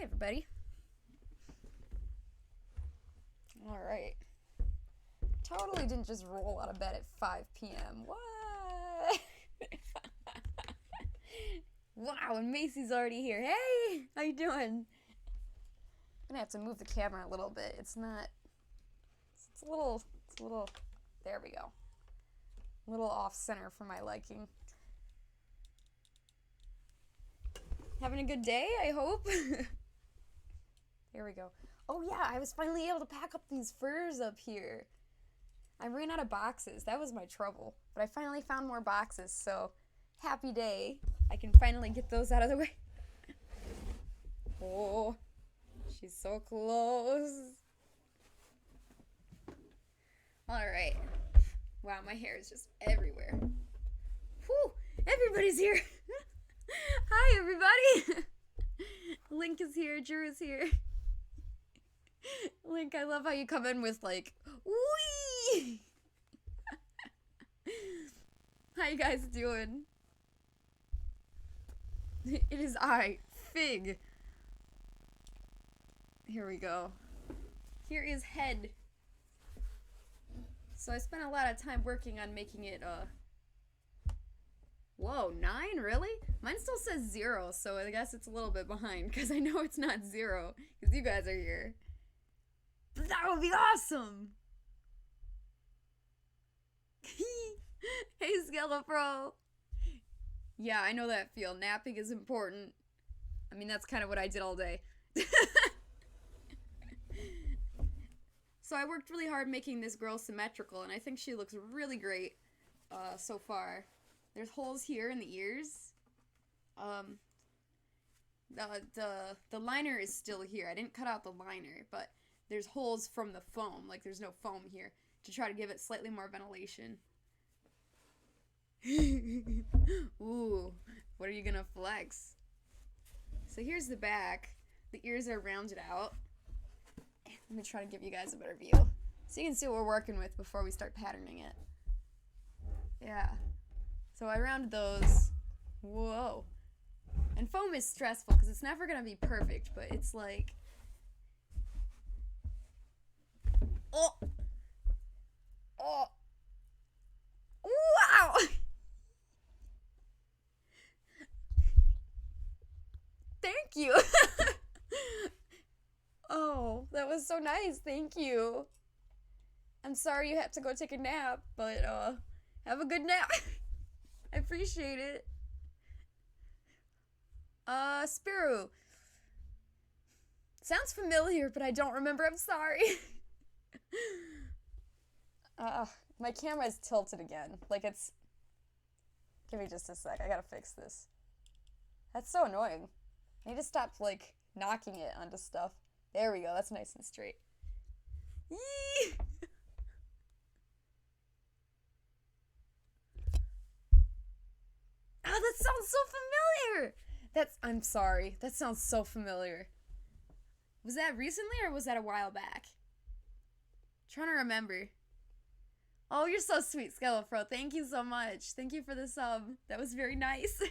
everybody. Alright. Totally didn't just roll out of bed at 5 p.m. What? Wow, and Macy's already here. Hey! How you doing? I'm gonna have to move the camera a little bit. It's a little, there we go. A little off center for my liking. Having a good day, I hope? There we go. Oh yeah, I was finally able to pack up these furs up here. I ran out of boxes. That was my trouble. But I finally found more boxes, so happy day. I can finally get those out of the way. Oh, she's so close. Alright. Wow, my hair is just everywhere. Whew, everybody's here. Hi, everybody. Link is here, Drew is here. Link, I love how you come in with like, wee! How you guys doing? It is I, Fig. Here we go. Here is Head. So I spent a lot of time working on making it, whoa, 9? Really? Mine still says 0, so I guess it's a little bit behind, because I know it's not 0, because you guys are here. But that would be awesome! Hey, Skellepro! Yeah, I know that feel. Napping is important. I mean, that's kind of what I did all day. So I worked really hard making this girl symmetrical, and I think she looks really great so far. There's holes here in the ears. The liner is still here. I didn't cut out the liner, but there's holes from the foam. Like, there's no foam here to try to give it slightly more ventilation. Ooh, what are you gonna flex? So here's the back. The ears are rounded out. Let me try to give you guys a better view so you can see what we're working with before we start patterning it. Yeah. So I rounded those. Whoa. And foam is stressful because it's never gonna be perfect, but it's like, oh, oh, wow. Thank you. Oh, that was so nice. Thank you. I'm sorry you have to go take a nap, but have a good nap. I appreciate it. Spiru. Sounds familiar, but I don't remember. I'm sorry. My camera is tilted again. Like it's... Give me just a sec. I gotta fix this. That's so annoying. I need to stop, like, knocking it onto stuff. There we go. That's nice and straight. Yee! Oh, that sounds so familiar! I'm sorry. That sounds so familiar. Was that recently or was that a while back? I'm trying to remember. Oh, you're so sweet, Skellepro. Thank you so much. Thank you for the sub. That was very nice.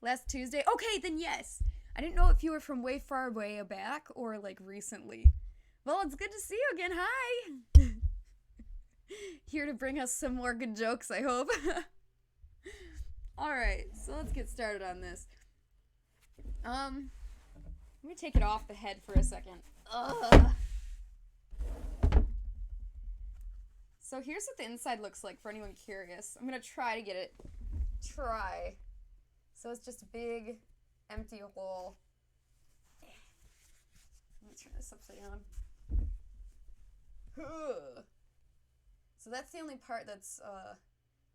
Last Tuesday? Okay, then yes. I didn't know if you were from way far away back or like recently. Well, it's good to see you again. Hi. Here to bring us some more good jokes, I hope. Alright, so let's get started on this. Let me take it off the head for a second. Ugh. So here's what the inside looks like for anyone curious. I'm gonna try to get it. So it's just a big, empty hole. Let me turn this upside down. So that's the only part that's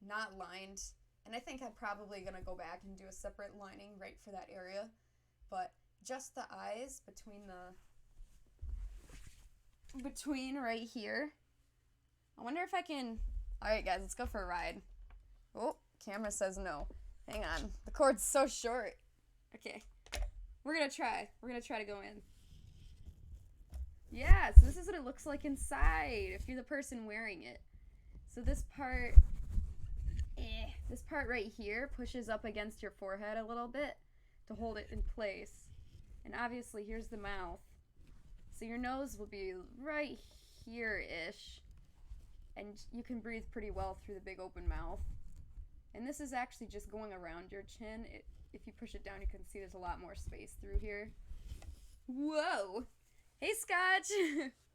not lined. And I think I'm probably going to go back and do a separate lining right for that area. But just the eyes between right here. I wonder if I can... Alright guys, let's go for a ride. Oh, camera says no. Hang on. The cord's so short. Okay. We're going to try. We're going to try to go in. Yeah, so this is what it looks like inside if you're the person wearing it. So this part right here pushes up against your forehead a little bit. to hold it in place. And obviously here's the mouth. So your nose will be right here-ish. And you can breathe pretty well through the big open mouth. And this is actually just going around your chin. If you push it down, you can see there's a lot more space through here. Whoa! Hey, Scotch!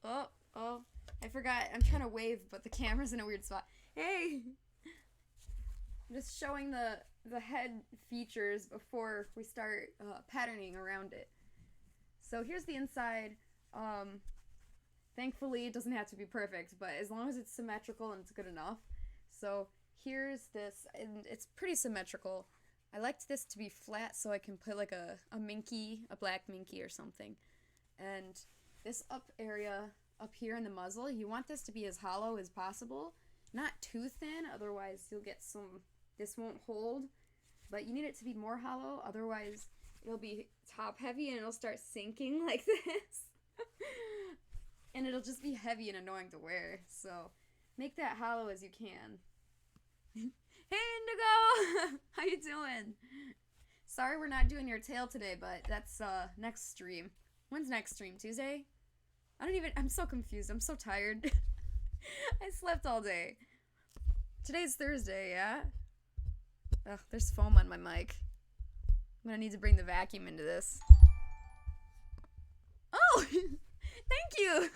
Oh, I forgot. I'm trying to wave, but the camera's in a weird spot. Hey! I'm just showing the head features before we start patterning around it. So here's the inside. Thankfully, it doesn't have to be perfect, but as long as it's symmetrical and it's good enough. So here's this, and it's pretty symmetrical. I liked this to be flat so I can put like a minky, a black minky or something. And this up area up here in the muzzle, you want this to be as hollow as possible. Not too thin, otherwise you'll get this won't hold. But you need it to be more hollow, otherwise it'll be top heavy and it'll start sinking like this. And it'll just be heavy and annoying to wear. So make that hollow as you can. Hey Indigo! How you doing? Sorry we're not doing your tail today, but that's next stream. When's next stream? Tuesday? I'm so confused. I'm so tired. I slept all day. Today's Thursday, yeah? Ugh, there's foam on my mic. I'm gonna need to bring the vacuum into this. Oh! Thank you!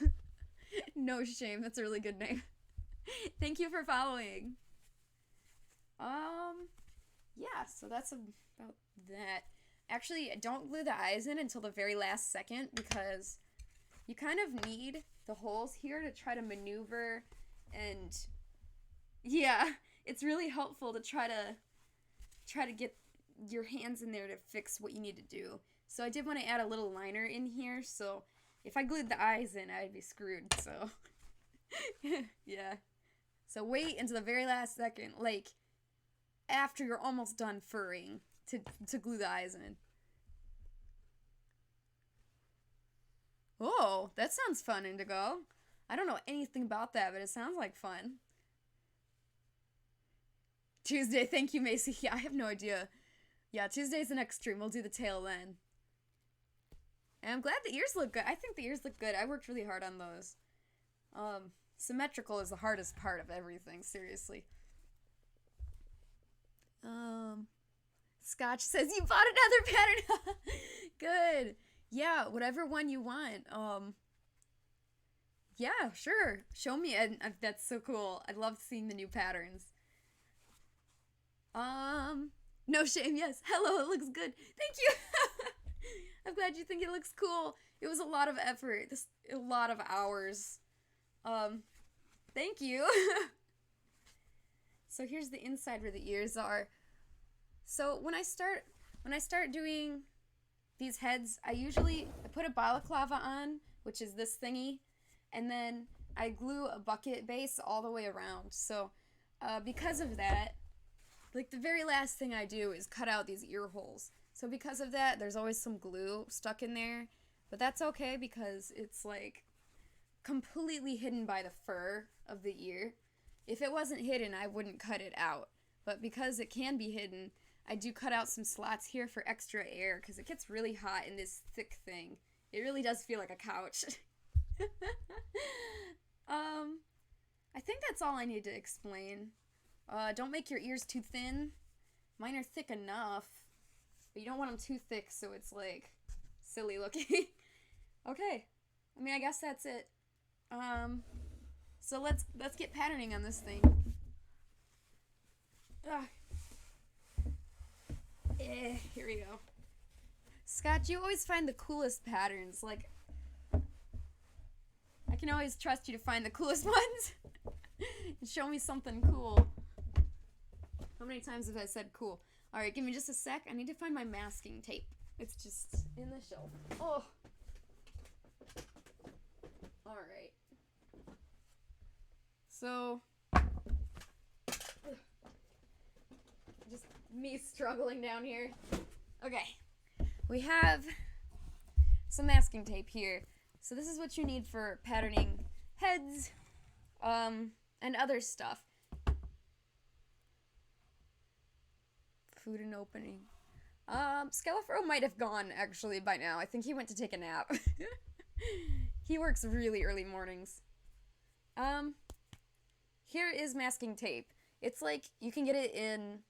No shame, that's a really good name. Thank you for following. Yeah, so that's about that. Actually, don't glue the eyes in until the very last second because you kind of need the holes here to try to maneuver, and yeah, it's really helpful to try to get your hands in there to fix what you need to do. So I did want to add a little liner in here, so if I glued the eyes in, I'd be screwed, so yeah. So wait until the very last second, like after you're almost done furring, to glue the eyes in. Oh, that sounds fun, Indigo. I don't know anything about that, but it sounds like fun. Tuesday, thank you, Macy. Yeah, I have no idea. Yeah, Tuesday's the next stream. We'll do the tail then. And I'm glad the ears look good. I think the ears look good. I worked really hard on those. Symmetrical is the hardest part of everything, seriously. Scotch says you bought another pattern. Good. Yeah, whatever one you want. Yeah, sure. Show me. That's so cool. I love seeing the new patterns. No shame. Yes. Hello. It looks good. Thank you. I'm glad you think it looks cool. It was a lot of effort. A lot of hours. Thank you. So here's the inside where the ears are. So when I start doing these heads, I put a balaclava on, which is this thingy, and then I glue a bucket base all the way around. So because of that, like the very last thing I do is cut out these ear holes. So because of that, there's always some glue stuck in there, but that's okay because it's like completely hidden by the fur of the ear. If it wasn't hidden, I wouldn't cut it out, but because it can be hidden, I do cut out some slots here for extra air because it gets really hot in this thick thing. It really does feel like a couch. I think that's all I need to explain. Don't make your ears too thin. Mine are thick enough, but you don't want them too thick so it's like silly looking. Okay. I mean, I guess that's it. So let's get patterning on this thing. Here we go. Scott, you always find the coolest patterns. Like, I can always trust you to find the coolest ones. And show me something cool. How many times have I said cool? Alright, give me just a sec. I need to find my masking tape. It's just in the shelf. Oh. Alright. So, just me struggling down here. Okay. We have some masking tape here. So this is what you need for patterning heads, and other stuff. Food and opening. Scalafro might have gone, actually, by now. I think he went to take a nap. He works really early mornings. Here is masking tape. It's like, you can get it in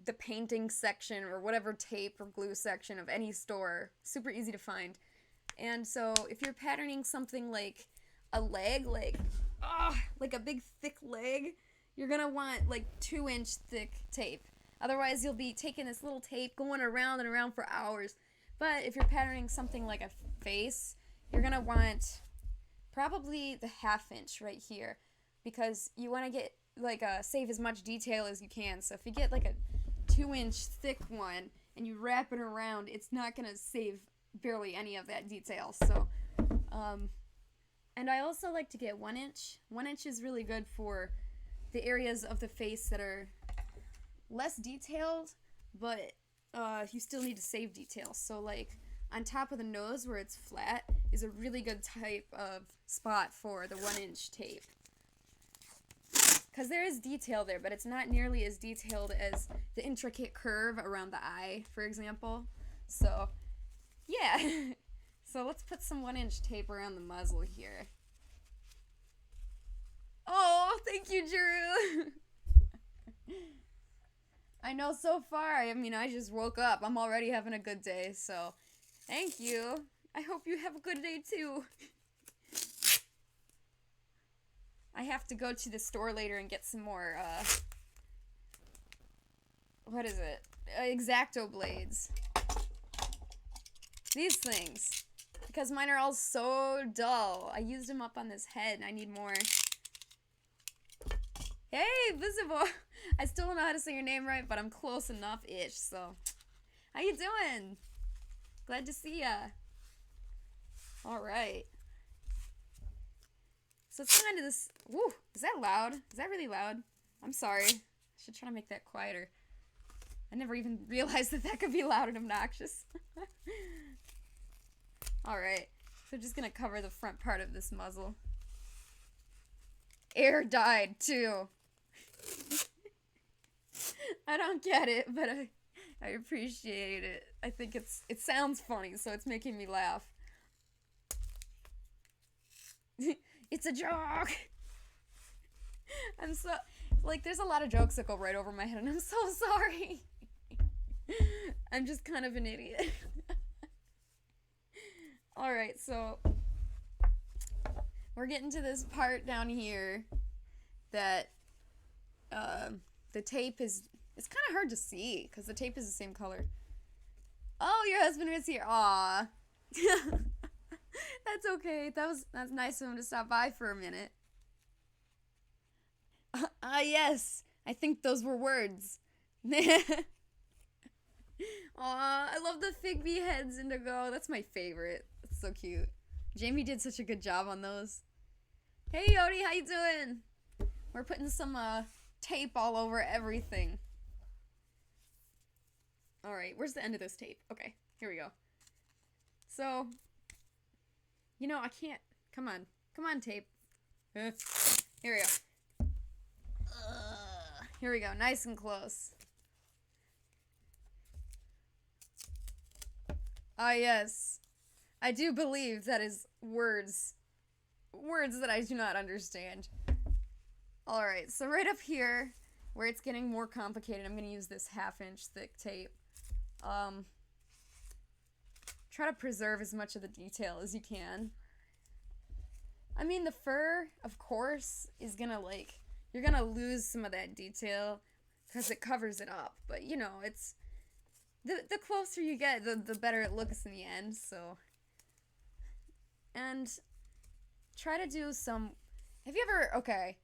the painting section or whatever tape or glue section of any store. Super easy to find. And so, if you're patterning something like a leg, like a big thick leg, you're gonna want like 2-inch thick tape. Otherwise, you'll be taking this little tape going around and around for hours. But if you're patterning something like a face, you're gonna want probably the 1/2 inch right here, because you want to get like save as much detail as you can. So if you get like a 2-inch thick one and you wrap it around, it's not gonna save barely any of that detail. So, and I also like to get 1 inch. 1 inch is really good for the areas of the face that are less detailed, but you still need to save details. So like on top of the nose where it's flat is a really good type of spot for the 1-inch tape. Because there is detail there, but it's not nearly as detailed as the intricate curve around the eye, for example. So, yeah. So let's put some 1-inch tape around the muzzle here. Oh, thank you, Drew! I know so far, I mean, I just woke up. I'm already having a good day, so thank you. I hope you have a good day, too. I have to go to the store later and get some more, what is it? X-Acto blades. These things. Because mine are all so dull. I used them up on this head, and I need more. Hey, Visible! I still don't know how to say your name right, but I'm close enough-ish, so. How you doing? Glad to see ya. Alright. So let's go into this. Woo! Is that loud? Is that really loud? I'm sorry. I should try to make that quieter. I never even realized that that could be loud and obnoxious. Alright. So just gonna cover the front part of this muzzle. Air died, too. I don't get it, but I appreciate it. I think it sounds funny, so it's making me laugh. It's a joke! I'm so... Like, there's a lot of jokes that go right over my head, and I'm so sorry. I'm just kind of an idiot. Alright, so... We're getting to this part down here that the tape is... It's kind of hard to see, because the tape is the same color. Oh, your husband is here. Aw. That's okay. That's nice of him to stop by for a minute. Yes. I think those were words. Aw, I love the fig bee heads, Indigo. That's my favorite. That's so cute. Jamie did such a good job on those. Hey, Yodi, how you doing? We're putting some tape all over everything. Alright, where's the end of this tape? Okay, here we go. So, you know, I can't... Come on. Come on, tape. Here we go. Here we go. Nice and close. Ah, yes. I do believe that is words. Words that I do not understand. Alright, so right up here, where it's getting more complicated, I'm going to use this 1/2-inch thick tape. Try to preserve as much of the detail as you can. I mean, the fur, of course, is gonna, like, you're gonna lose some of that detail because it covers it up. But, you know, it's, the closer you get, the better it looks in the end, so. And try to do some, have you ever, okay,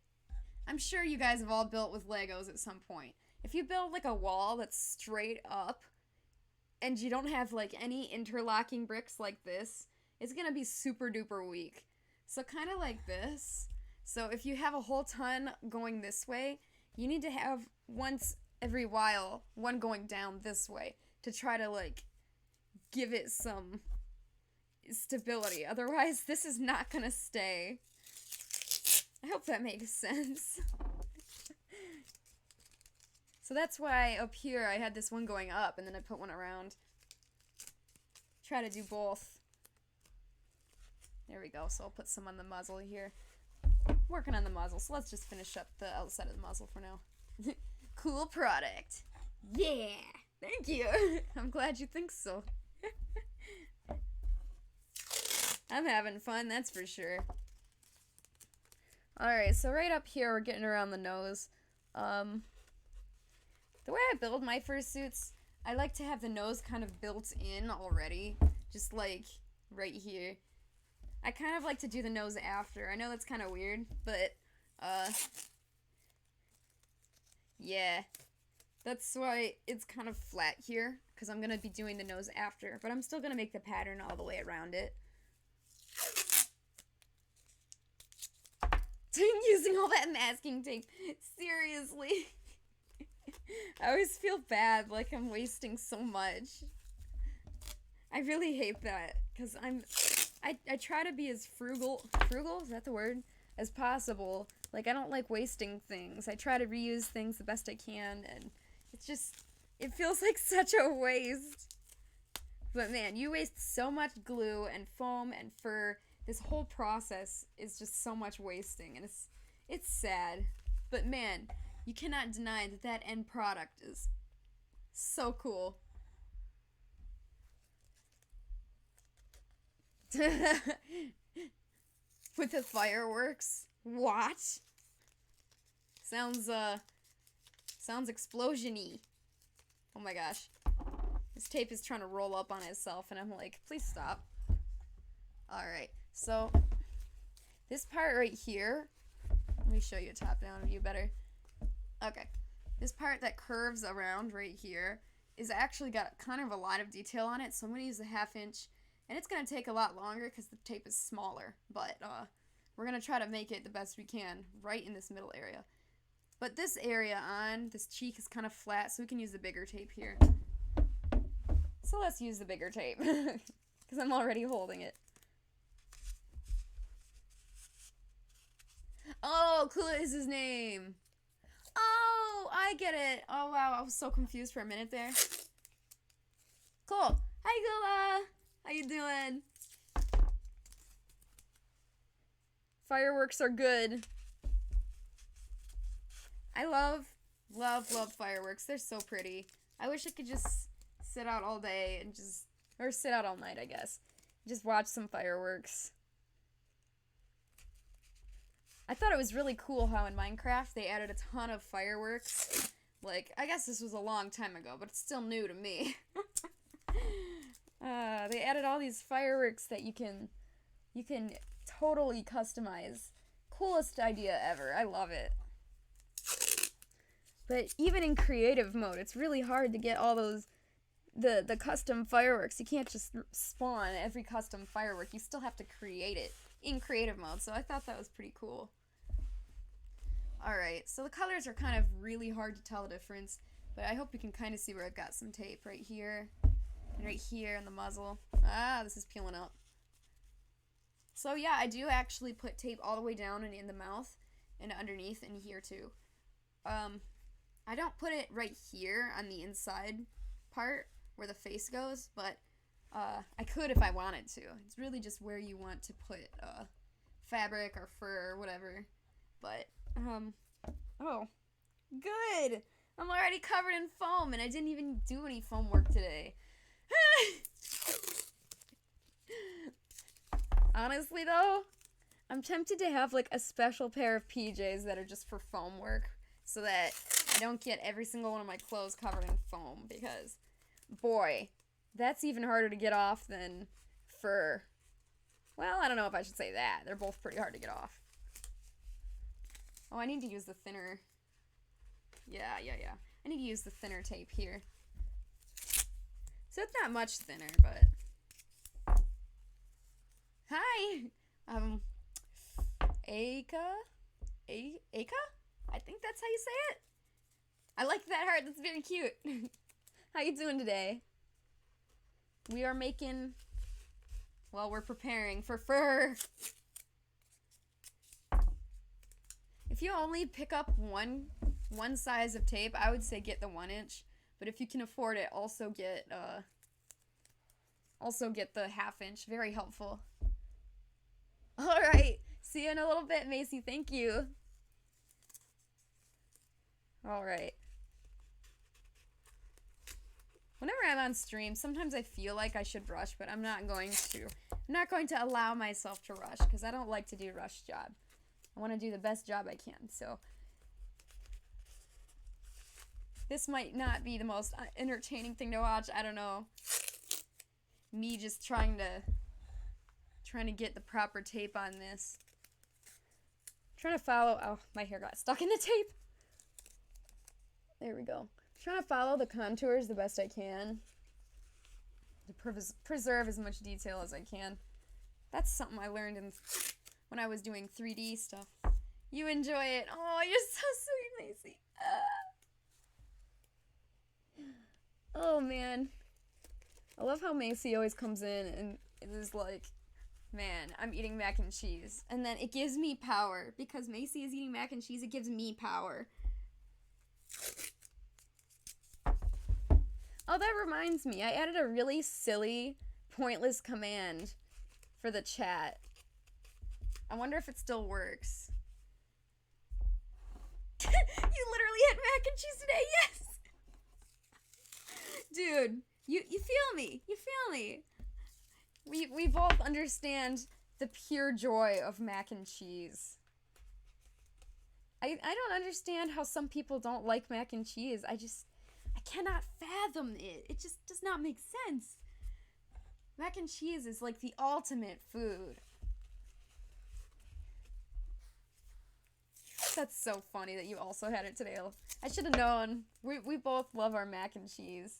I'm sure you guys have all built with Legos at some point. If you build, like, a wall that's straight up, and you don't have, like, any interlocking bricks like this, it's gonna be super duper weak. So kind of like this. So if you have a whole ton going this way, you need to have once every while one going down this way to try to, like, give it some stability. Otherwise, this is not gonna stay. I hope that makes sense. So that's why up here I had this one going up, and then I put one around. Try to do both. There we go. So I'll put some on the muzzle here. Working on the muzzle, so let's just finish up the outside of the muzzle for now. Cool product. Yeah! Thank you! I'm glad you think so. I'm having fun, that's for sure. Alright, so right up here we're getting around the nose. The way I build my fursuits, I like to have the nose kind of built in already. Just like right here. I kind of like to do the nose after. I know that's kind of weird, but yeah. That's why it's kind of flat here, because I'm going to be doing the nose after. But I'm still going to make the pattern all the way around it. Using all that masking tape. Seriously. I always feel bad, like I'm wasting so much. I really hate that, because I try to be as frugal, is that the word? As possible. Like, I don't like wasting things. I try to reuse things the best I can, and it's just, it feels like such a waste. But man, you waste so much glue and foam and fur. This whole process is just so much wasting, and it's sad. But man, you cannot deny that that end product is so cool. With the fireworks? What? Sounds explosion-y. Oh my gosh. This tape is trying to roll up on itself, and I'm like, please stop. Alright, so this part right here, let me show you a top-down view better. Okay, this part that curves around right here is actually got kind of a lot of detail on it, so I'm going to use a 1/2 inch, and it's going to take a lot longer because the tape is smaller, but we're going to try to make it the best we can right in this middle area. But this area on this cheek is kind of flat, so we can use the bigger tape here. So let's use the bigger tape, because I'm already holding it. Oh, Kula is his name. Oh, I get it. Oh, wow, I was so confused for a minute there. Cool. Hi, Kula. How you doing? Fireworks are good. I love fireworks. They're so pretty. I wish I could just sit out all day and or sit out all night, I guess. Just watch some fireworks. I thought it was really cool how in Minecraft they added a ton of fireworks. Like, I guess this was a long time ago, but it's still new to me. They added all these fireworks that you can totally customize. Coolest idea ever. I love it. But even in creative mode, it's really hard to get all those the custom fireworks. You can't just spawn every custom firework. You still have to create it in creative mode. So I thought that was pretty cool. Alright, so the colors are kind of really hard to tell the difference, but I hope you can kind of see where I've got some tape right here and right here in the muzzle. Ah, this is peeling up. So yeah, I do actually put tape all the way down and in the mouth and underneath and here too. I don't put it right here on the inside part where the face goes, but I could if I wanted to. It's really just where you want to put fabric or fur or whatever. But, oh, good! I'm already covered in foam, and I didn't even do any foam work today. Honestly, though, I'm tempted to have, like, a special pair of PJs that are just for foam work, so that I don't get every single one of my clothes covered in foam, because, boy, that's even harder to get off than fur. Well, I don't know if I should say that. They're both pretty hard to get off. Oh, I need to use the thinner. Yeah. I need to use the thinner tape here. So it's not much thinner, but... Hi! Aka? I think that's how you say it. I like that heart. That's very cute. How you doing today? We are making... Well, we're preparing for fur. If you only pick up one one size of tape, I would say get the 1-inch. But if you can afford it, also get the 1/2-inch. Very helpful. Alright, see you in a little bit, Macy. Thank you. Alright. Whenever I'm on stream, sometimes I feel like I should rush, but I'm not going to. I'm not going to allow myself to rush, because I don't like to do rush job. I want to do the best job I can, so this might not be the most entertaining thing to watch. I don't know. Me just trying to get the proper tape on this. Trying to follow. Oh, my hair got stuck in the tape. There we go. Trying to follow the contours the best I can to preserve as much detail as I can. That's something I learned when I was doing 3D stuff. You enjoy it. Oh, you're so sweet, Macy. Oh, man. I love how Macy always comes in and is like, man, I'm eating mac and cheese. And then it gives me power. Because Macy is eating mac and cheese, it gives me power. Oh, that reminds me. I added a really silly, pointless command for the chat. I wonder if it still works. You literally had mac and cheese today, yes! Dude, you feel me. You feel me. We both understand the pure joy of mac and cheese. I don't understand how some people don't like mac and cheese. I cannot fathom it. It just does not make sense. Mac and cheese is like the ultimate food. That's so funny that you also had it today. I should have known. We both love our mac and cheese.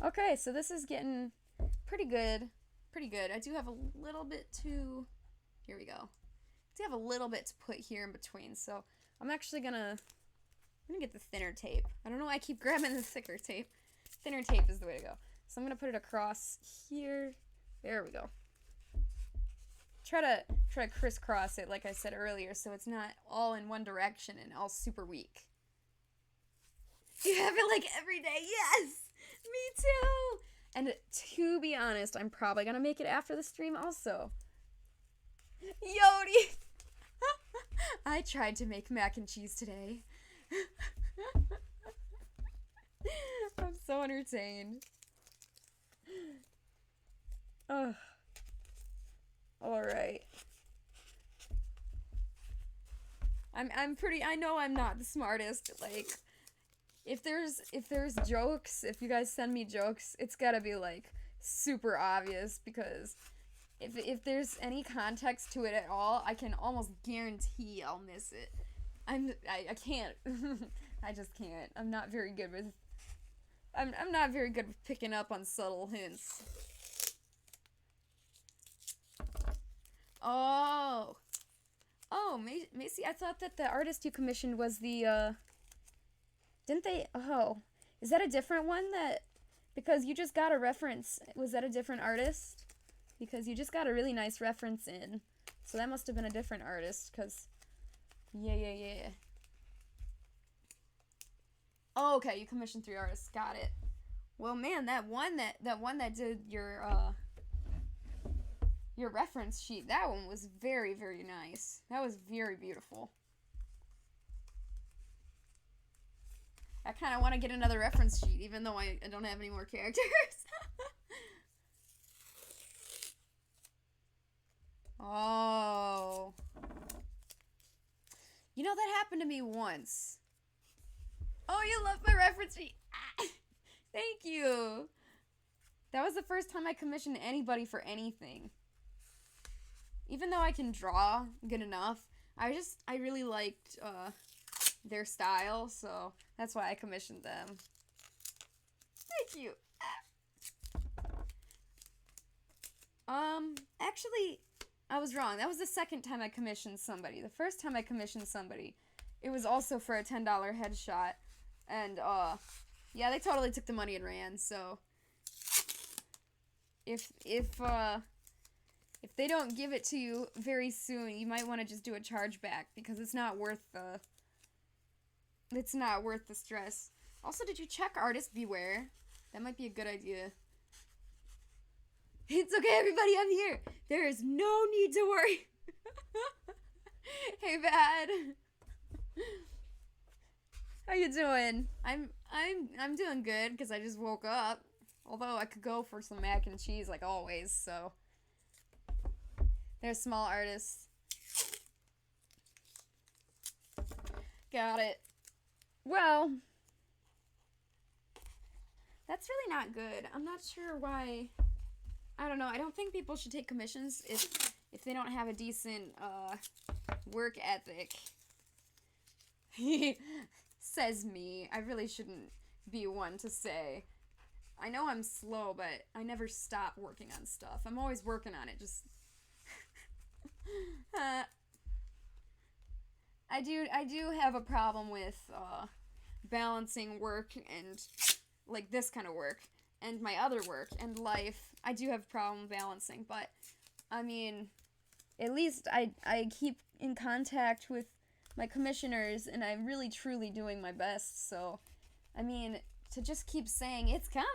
Okay, so this is getting pretty good. Pretty good. I do have a little bit to... Here we go. I do have a little bit to put here in between, so I'm actually gonna get the thinner tape. I don't know why I keep grabbing the thicker tape. Thinner tape is the way to go. So I'm gonna put it across here. There we go. Try to crisscross it like I said earlier, so it's not all in one direction and all super weak. You have it like every day. Yes! Me too! And to be honest, I'm probably gonna make it after the stream also. Yodi! I tried to make mac and cheese today. I'm so entertained. Ugh. Alright. I know I'm not the smartest, like, if there's jokes, if you guys send me jokes, it's gotta be, like, super obvious, because if there's any context to it at all, I can almost guarantee I'll miss it. I can't. I just can't. I'm not very good with picking up on subtle hints. Oh, Macy, I thought that the artist you commissioned was the, didn't they, oh, is that a different one because you just got a reference, was that a different artist? Because you just got a really nice reference in, so that must have been a different artist, because, yeah. Oh, okay, you commissioned 3 artists, got it. Well, man, that one that did your reference sheet, that one was very, very nice. That was very beautiful. I kind of want to get another reference sheet, even though I don't have any more characters. Oh. You know, that happened to me once. Oh, you love my reference sheet. Thank you. That was the first time I commissioned anybody for anything. Even though I can draw good enough, I really liked their style, so that's why I commissioned them. Thank you. Actually, I was wrong. That was the second time I commissioned somebody. The first time I commissioned somebody, it was also for a $10 headshot, and yeah, they totally took the money and ran. So if they don't give it to you very soon, you might want to just do a chargeback, because it's not worth it's not worth the stress. Also, did you check Artist Beware? That might be a good idea. It's okay, everybody, I'm here. There is no need to worry. Hey, Bad. How you doing? I'm doing good because I just woke up. Although I could go for some mac and cheese like always, so. There's small artists. Got it. Well, that's really not good. I'm not sure why. I don't know. I don't think people should take commissions if they don't have a decent work ethic. Says me. I really shouldn't be one to say. I know I'm slow, but I never stop working on stuff. I'm always working on it. Just I do have a problem with balancing work and like this kind of work and my other work and life. I do have a problem balancing, but I mean, at least I keep in contact with my commissioners and I'm really truly doing my best. So, I mean, to just keep saying it's coming,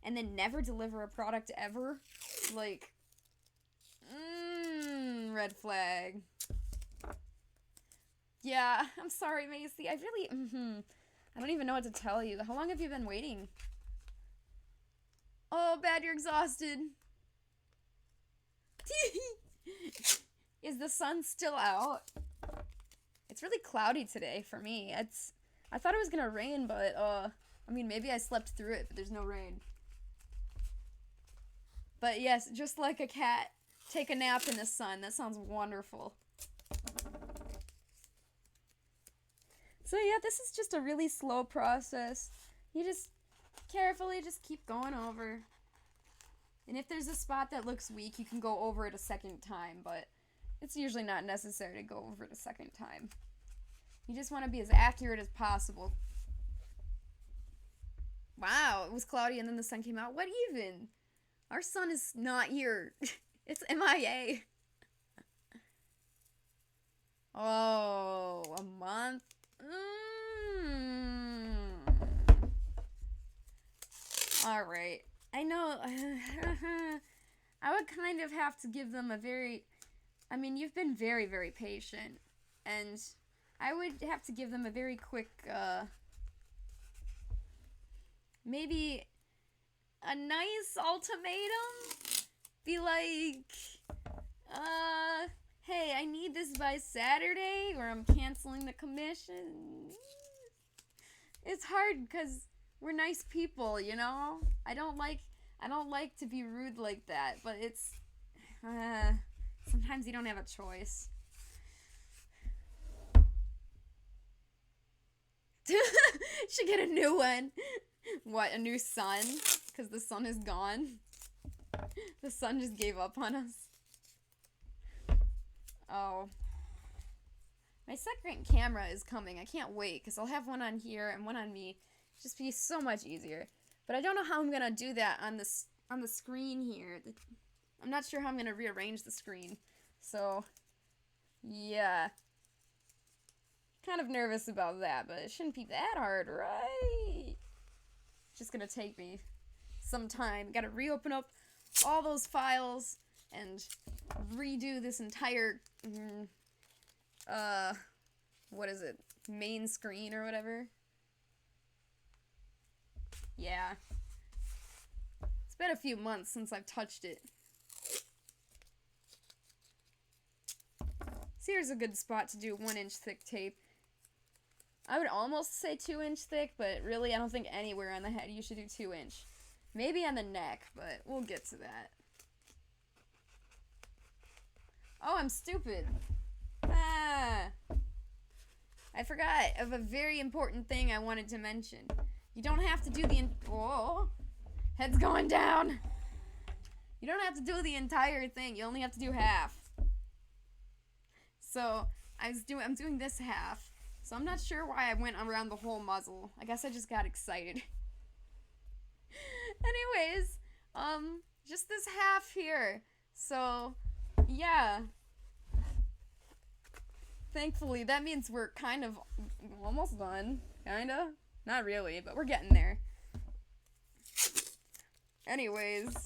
and then never deliver a product ever, like, red flag. Yeah, I'm sorry, Macy. I really, I don't even know what to tell you. How long have you been waiting? Oh, Bad, you're exhausted. Is the sun still out? It's really cloudy today for me. I thought it was gonna rain, but, I mean, maybe I slept through it, but there's no rain. But yes, just like a cat, take a nap in the sun. That sounds wonderful. So yeah, this is just a really slow process. You just carefully just keep going over. And if there's a spot that looks weak, you can go over it a second time, but it's usually not necessary to go over it a second time. You just want to be as accurate as possible. Wow, it was cloudy and then the sun came out. What even? Our sun is not here. It's MIA. Oh, a month? Alright. I know. I would kind of have to give them a very... I mean, you've been very, very patient. And I would have to give them a very quick, maybe a nice ultimatum? Be like, hey, I need this by Saturday or I'm canceling the commission. It's hard because we're nice people, you know? I don't like to be rude like that, but it's, sometimes you don't have a choice. Should get a new one. What, a new sun? Because the sun is gone? The sun just gave up on us. Oh. My second camera is coming. I can't wait, because I'll have one on here and one on me. Just be so much easier. But I don't know how I'm going to do that on the screen here. I'm not sure how I'm going to rearrange the screen. So, yeah. Kind of nervous about that, but it shouldn't be that hard, right? Just going to take me some time. Got to reopen up all those files and redo this entire, what is it? Main screen or whatever. Yeah. It's been a few months since I've touched it. So here's a good spot to do 1-inch thick tape. I would almost say 2-inch thick, but really I don't think anywhere on the head you should do 2-inch. Maybe on the neck, but we'll get to that. Oh, I'm stupid. Ah. I forgot of a very important thing I wanted to mention. You don't have to do the oh, head's going down. You don't have to do the entire thing. You only have to do half. So I'm doing this half. So I'm not sure why I went around the whole muzzle. I guess I just got excited. Anyways, just this half here. So, yeah. Thankfully, that means we're kind of almost done. Kinda. Not really, but we're getting there. Anyways,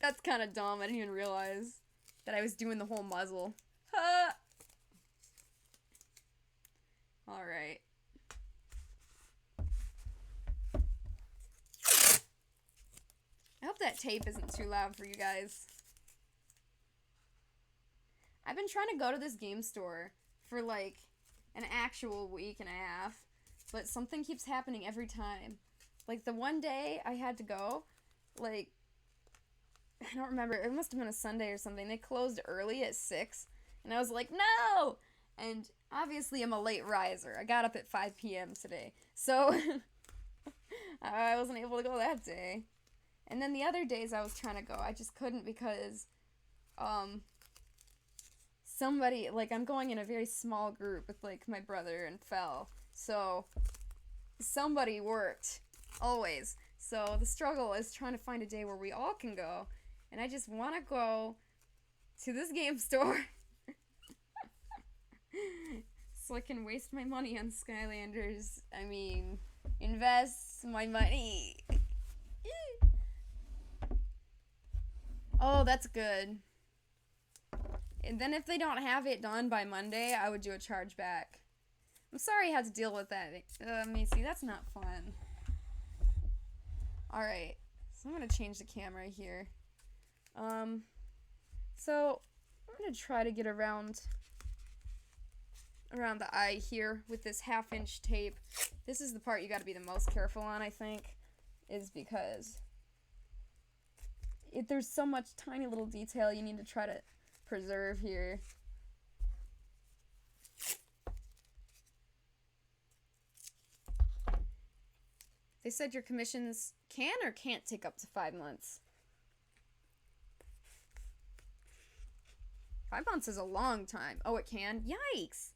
that's kind of dumb. I didn't even realize that I was doing the whole muzzle. Alright. I hope that tape isn't too loud for you guys. I've been trying to go to this game store for like an actual week and a half, but something keeps happening every time. Like the one day I had to go, like, I don't remember, it must have been a Sunday or something. They closed early at 6, and I was like, no! And obviously I'm a late riser. I got up at 5 p.m. today, so I wasn't able to go that day. And then the other days I was trying to go, I just couldn't because, somebody, like, I'm going in a very small group with, like, my brother and Fel, so somebody worked, always. So the struggle is trying to find a day where we all can go, and I just want to go to this game store so I can waste my money on Skylanders. I mean, invest my money. Oh, that's good. And then if they don't have it done by Monday, I would do a chargeback. I'm sorry you had to deal with that, Macy. That's not fun. Alright. So I'm going to change the camera here. So I'm going to try to get around the eye here with this 1/2-inch tape. This is the part you got to be the most careful on, I think, is because there's so much tiny little detail you need to try to preserve here. They said your commissions can or can't take up to 5 months. 5 months is a long time. Oh, it can? Yikes!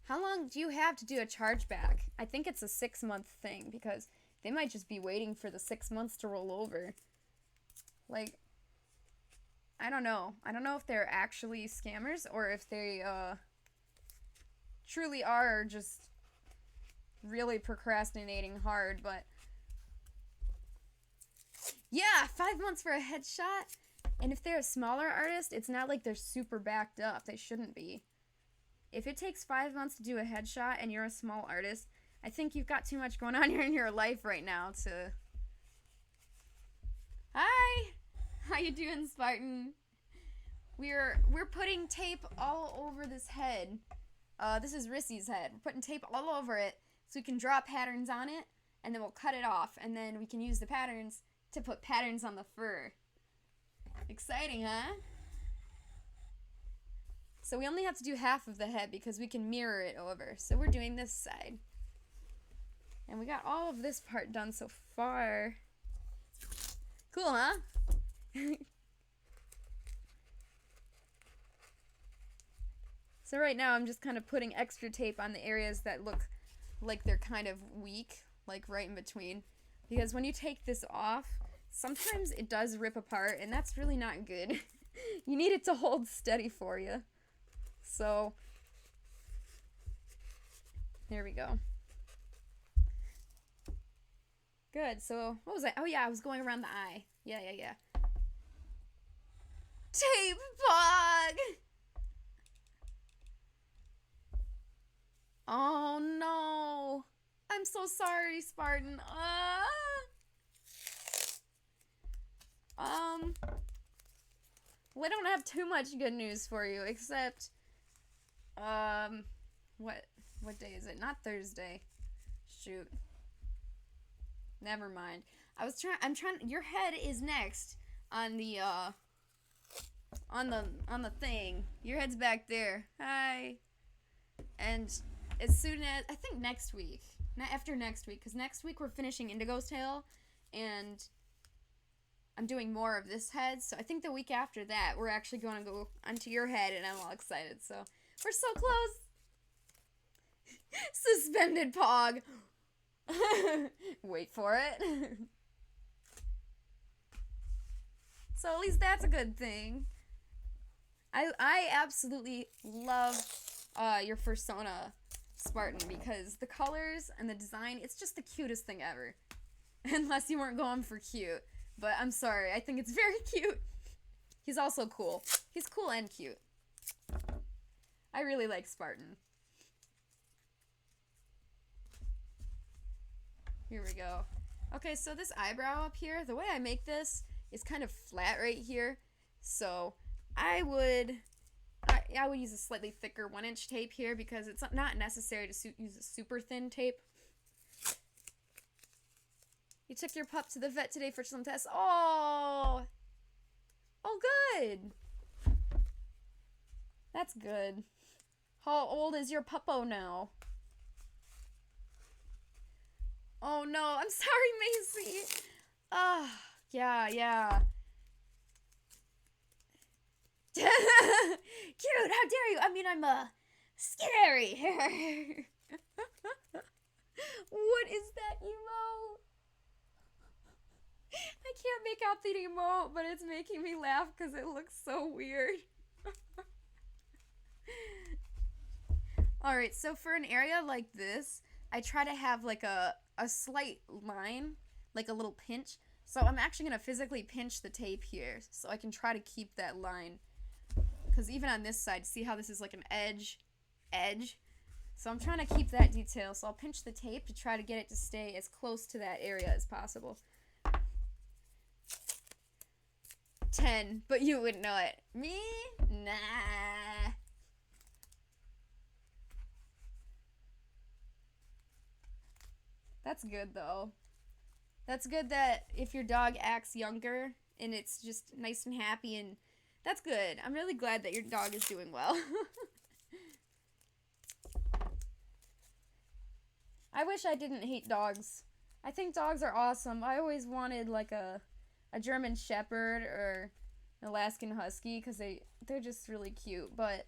How long do you have to do a chargeback? I think it's a 6-month thing because they might just be waiting for the 6 months to roll over. Like, I don't know. I don't know if they're actually scammers or if they truly are just really procrastinating hard, but yeah, 5 months for a headshot. And if they're a smaller artist, it's not like they're super backed up. They shouldn't be. If it takes 5 months to do a headshot and you're a small artist, I think you've got too much going on in your life right now to... Hi! How you doing, Spartan? We're putting tape all over this head. This is Rissy's head. We're putting tape all over it so we can draw patterns on it, and then we'll cut it off, and then we can use the patterns to put patterns on the fur. Exciting, huh? So we only have to do half of the head because we can mirror it over. So we're doing this side. And we got all of this part done so far. Cool, huh? So right now I'm just kind of putting extra tape on the areas that look like they're kind of weak, like right in between. Because when you take this off, sometimes it does rip apart, and that's really not good. You need it to hold steady for you. So, there we go. Good, so, what was I? Oh yeah, I was going around the eye. Yeah. Tape bug! Oh no! I'm so sorry, Spartan. Well, I don't have too much good news for you, except, what day is it? Not Thursday. Shoot. Never mind. I'm trying, your head is next on the, on the thing. Your head's back there. Hi. And as soon as, I think next week, not after next week, because next week we're finishing Indigo's Tale, and I'm doing more of this head, so I think the week after that, we're actually going to go onto your head, and I'm all excited, so we're so close. Suspended Pog. Wait for it. So at least that's a good thing. I absolutely love your Fursona Spartan because the colors and the design, it's just the cutest thing ever. Unless you weren't going for cute. But I'm sorry, I think it's very cute. He's also cool. He's cool and cute. I really like Spartan. Here we go. Okay, so this eyebrow up here, the way I make this is kind of flat right here. So I would use a slightly thicker 1-inch tape here because it's not necessary to use a super thin tape. You took your pup to the vet today for some tests. Oh, good. That's good. How old is your puppo now? Oh no, I'm sorry, Macy. Yeah. Cute, how dare you? I mean, I'm, scary. What is that emote? I can't make out the emote, but it's making me laugh because it looks so weird. Alright, so for an area like this, I try to have like a slight line, like a little pinch. So I'm actually going to physically pinch the tape here so I can try to keep that line. Because even on this side, see how this is like an edge? So I'm trying to keep that detail. So I'll pinch the tape to try to get it to stay as close to that area as possible. 10, but you wouldn't know it. Me? Nah. That's good though. That's good that if your dog acts younger and it's just nice and happy, and that's good. I'm really glad that your dog is doing well. I wish I didn't hate dogs. I think dogs are awesome. I always wanted like a German Shepherd or an Alaskan Husky because they're just really cute. But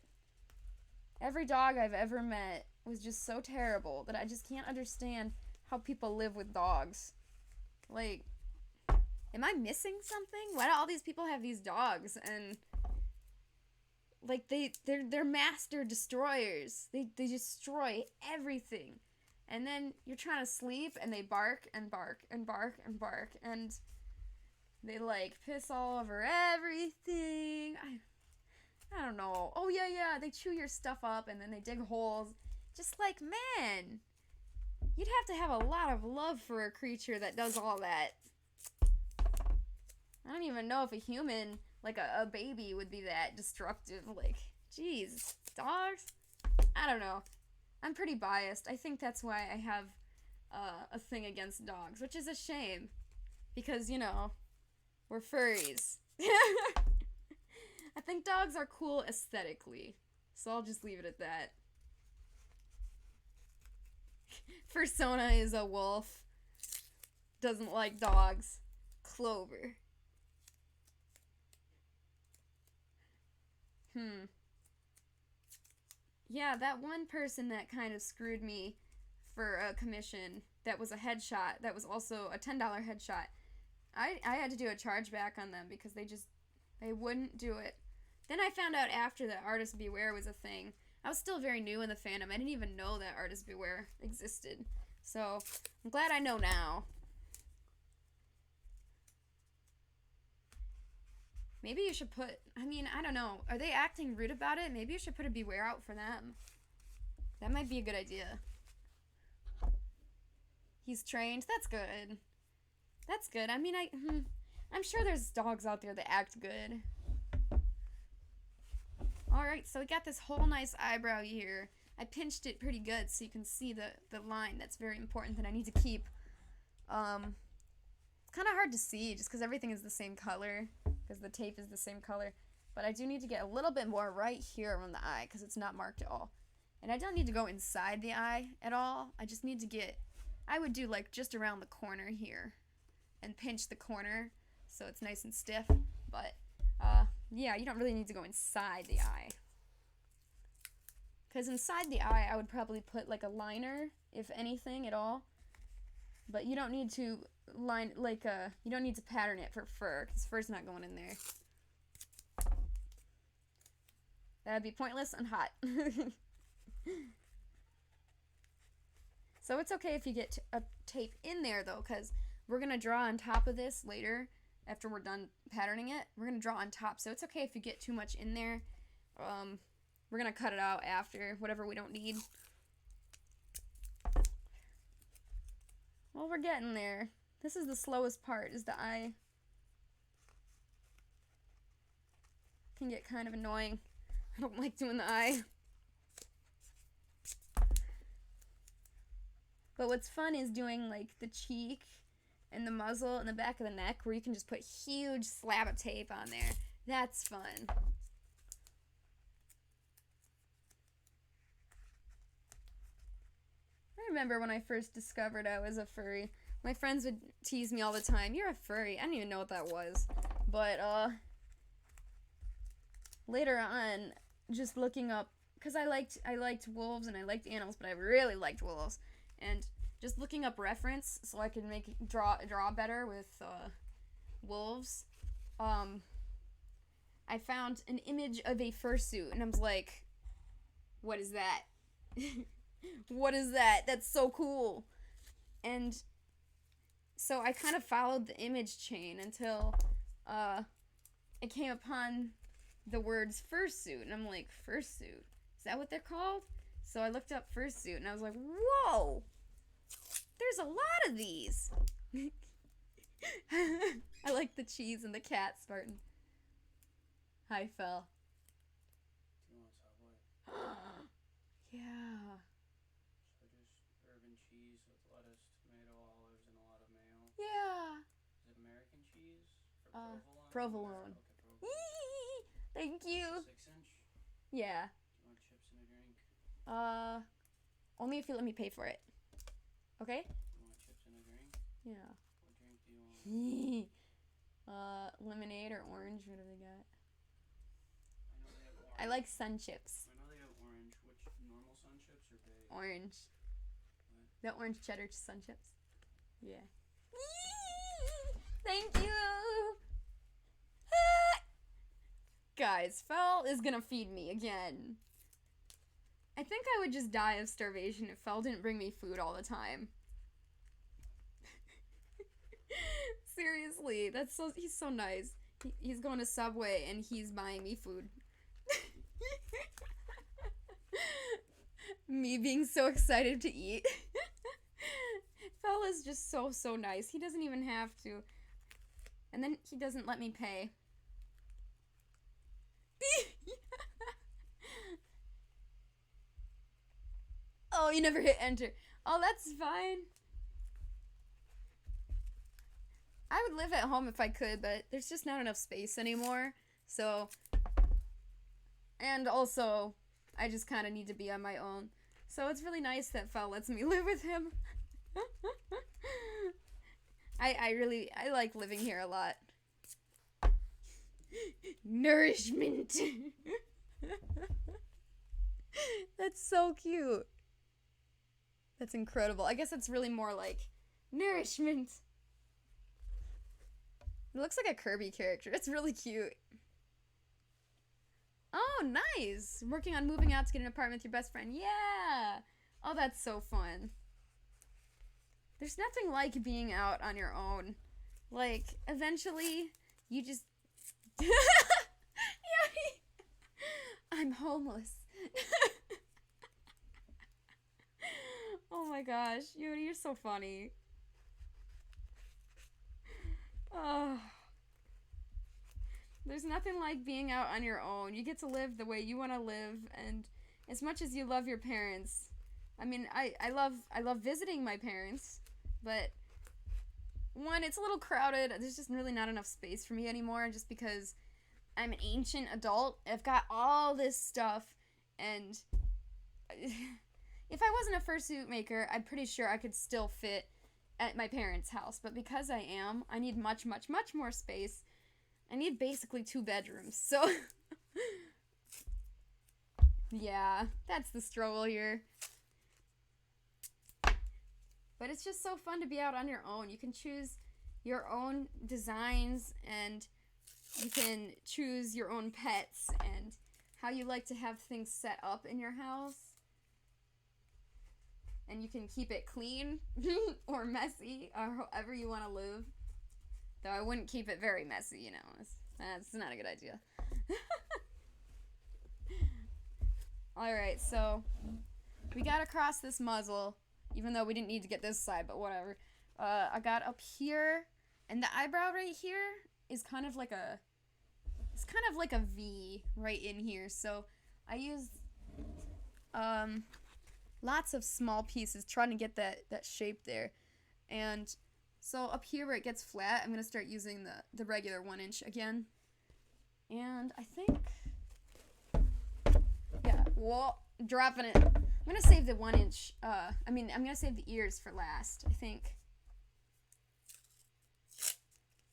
every dog I've ever met was just so terrible that I just can't understand how people live with dogs. Like, am I missing something? Why do all these people have these dogs? And like they're master destroyers. They destroy everything. And then you're trying to sleep and they bark and bark and bark and bark and they like piss all over everything. I don't know. Oh yeah, they chew your stuff up and then they dig holes. Just like, man, you'd have to have a lot of love for a creature that does all that. I don't even know if a human, like a baby, would be that destructive. Like, geez, dogs? I don't know. I'm pretty biased. I think that's why I have a thing against dogs, which is a shame. Because, you know, we're furries. I think dogs are cool aesthetically. So I'll just leave it at that. Fursona is a wolf. Doesn't like dogs. Clover. Yeah, that one person that kind of screwed me for a commission that was a headshot, that was also a $10 headshot. I had to do a chargeback on them because they wouldn't do it. Then I found out after that Artist Beware was a thing. I was still very new in the fandom. I didn't even know that Artist Beware existed. So, I'm glad I know now. Maybe you should put, I don't know. Are they acting rude about it? Maybe you should put a Beware out for them. That might be a good idea. He's trained. That's good. That's good. I'm sure there's dogs out there that act good. Alright, so we got this whole nice eyebrow here. I pinched it pretty good so you can see the line that's very important that I need to keep. It's kind of hard to see just because everything is the same color, because the tape is the same color. But I do need to get a little bit more right here around the eye because it's not marked at all. And I don't need to go inside the eye at all. I just need to get, I would do like just around the corner here and pinch the corner so it's nice and stiff. But yeah, you don't really need to go inside the eye. Because inside the eye, I would probably put like a liner, if anything at all. But you don't need to line, like, you don't need to pattern it for fur, because fur's not going in there. That'd be pointless and hot. So it's okay if you get a tape in there, though, because we're going to draw on top of this later after we're done patterning it. We're going to draw on top, so it's okay if you get too much in there. We're going to cut it out after, whatever we don't need. Well, we're getting there. This is the slowest part, is the eye. Can get kind of annoying. I don't like doing the eye. But what's fun is doing like the cheek and the muzzle and the back of the neck, where you can just put a huge slab of tape on there. That's fun. I remember when I first discovered I was a furry. My friends would tease me all the time, "You're a furry." I didn't even know what that was. But later on, just looking up, because I liked wolves and I liked animals, but I really liked wolves. And just looking up reference so I could draw better with wolves. I found an image of a fursuit, and I was like, "What is that? What is that? That's so cool!" And so I kind of followed the image chain until I came upon the words fursuit, and I'm like, "Fursuit? Is that what they're called?" So I looked up fursuit, and I was like, "Whoa! There's a lot of these." I like the cheese and the cat, Spartan. Hi, Phil. Do you want Subway? Yeah. So just urban cheese with lettuce, tomato, olives, and a lot of mayo. Yeah. Is it American cheese? For provolone. Okay, provolone. Thank you. 6-inch? Yeah. Do you want chips and a drink? Only if you let me pay for it. Okay? You want chips and a drink? Yeah. What drink do you want? Lemonade or orange, what do they got? I know they have orange. I like sun chips. I know they have orange. Which, normal sun chips or big? Orange. What? The orange cheddar sun chips. Yeah. Thank you! Guys, Fel is gonna feed me again. I think I would just die of starvation if Fel didn't bring me food all the time. Seriously, he's so nice. He's going to Subway and he's buying me food. Me being so excited to eat. Fel is just so nice. He doesn't even have to. And then he doesn't let me pay. Oh, you never hit enter. Oh, that's fine. I would live at home if I could, but there's just not enough space anymore. So, and also, I just kind of need to be on my own. So it's really nice that Fel lets me live with him. I like living here a lot. Nourishment. That's so cute. That's incredible. I guess it's really more like nourishment. It looks like a Kirby character. It's really cute. Oh, nice. Working on moving out to get an apartment with your best friend. Yeah. Oh, that's so fun. There's nothing like being out on your own. Like, eventually, you just... Yeah, I'm homeless. Oh my gosh, you're so funny. Oh. There's nothing like being out on your own. You get to live the way you want to live, and as much as you love your parents, I mean, I love visiting my parents, but one, it's a little crowded. There's just really not enough space for me anymore, just because I'm an ancient adult. I've got all this stuff, and if I wasn't a fursuit maker, I'm pretty sure I could still fit at my parents' house. But because I am, I need much more space. I need basically 2 bedrooms. So, yeah, that's the struggle here. But it's just so fun to be out on your own. You can choose your own designs, and you can choose your own pets and how you like to have things set up in your house. And you can keep it clean or messy or however you want to live. Though I wouldn't keep it very messy, you know. That's not a good idea. Alright, so we got across this muzzle, even though we didn't need to get this side, but whatever. I got up here, and the eyebrow right here is kind of like a V right in here. So I used lots of small pieces trying to get that shape there. And so up here where it gets flat, I'm going to start using the regular 1-inch again. And I think, yeah, whoa, dropping it. I'm going to save the 1-inch, I'm going to save the ears for last, I think.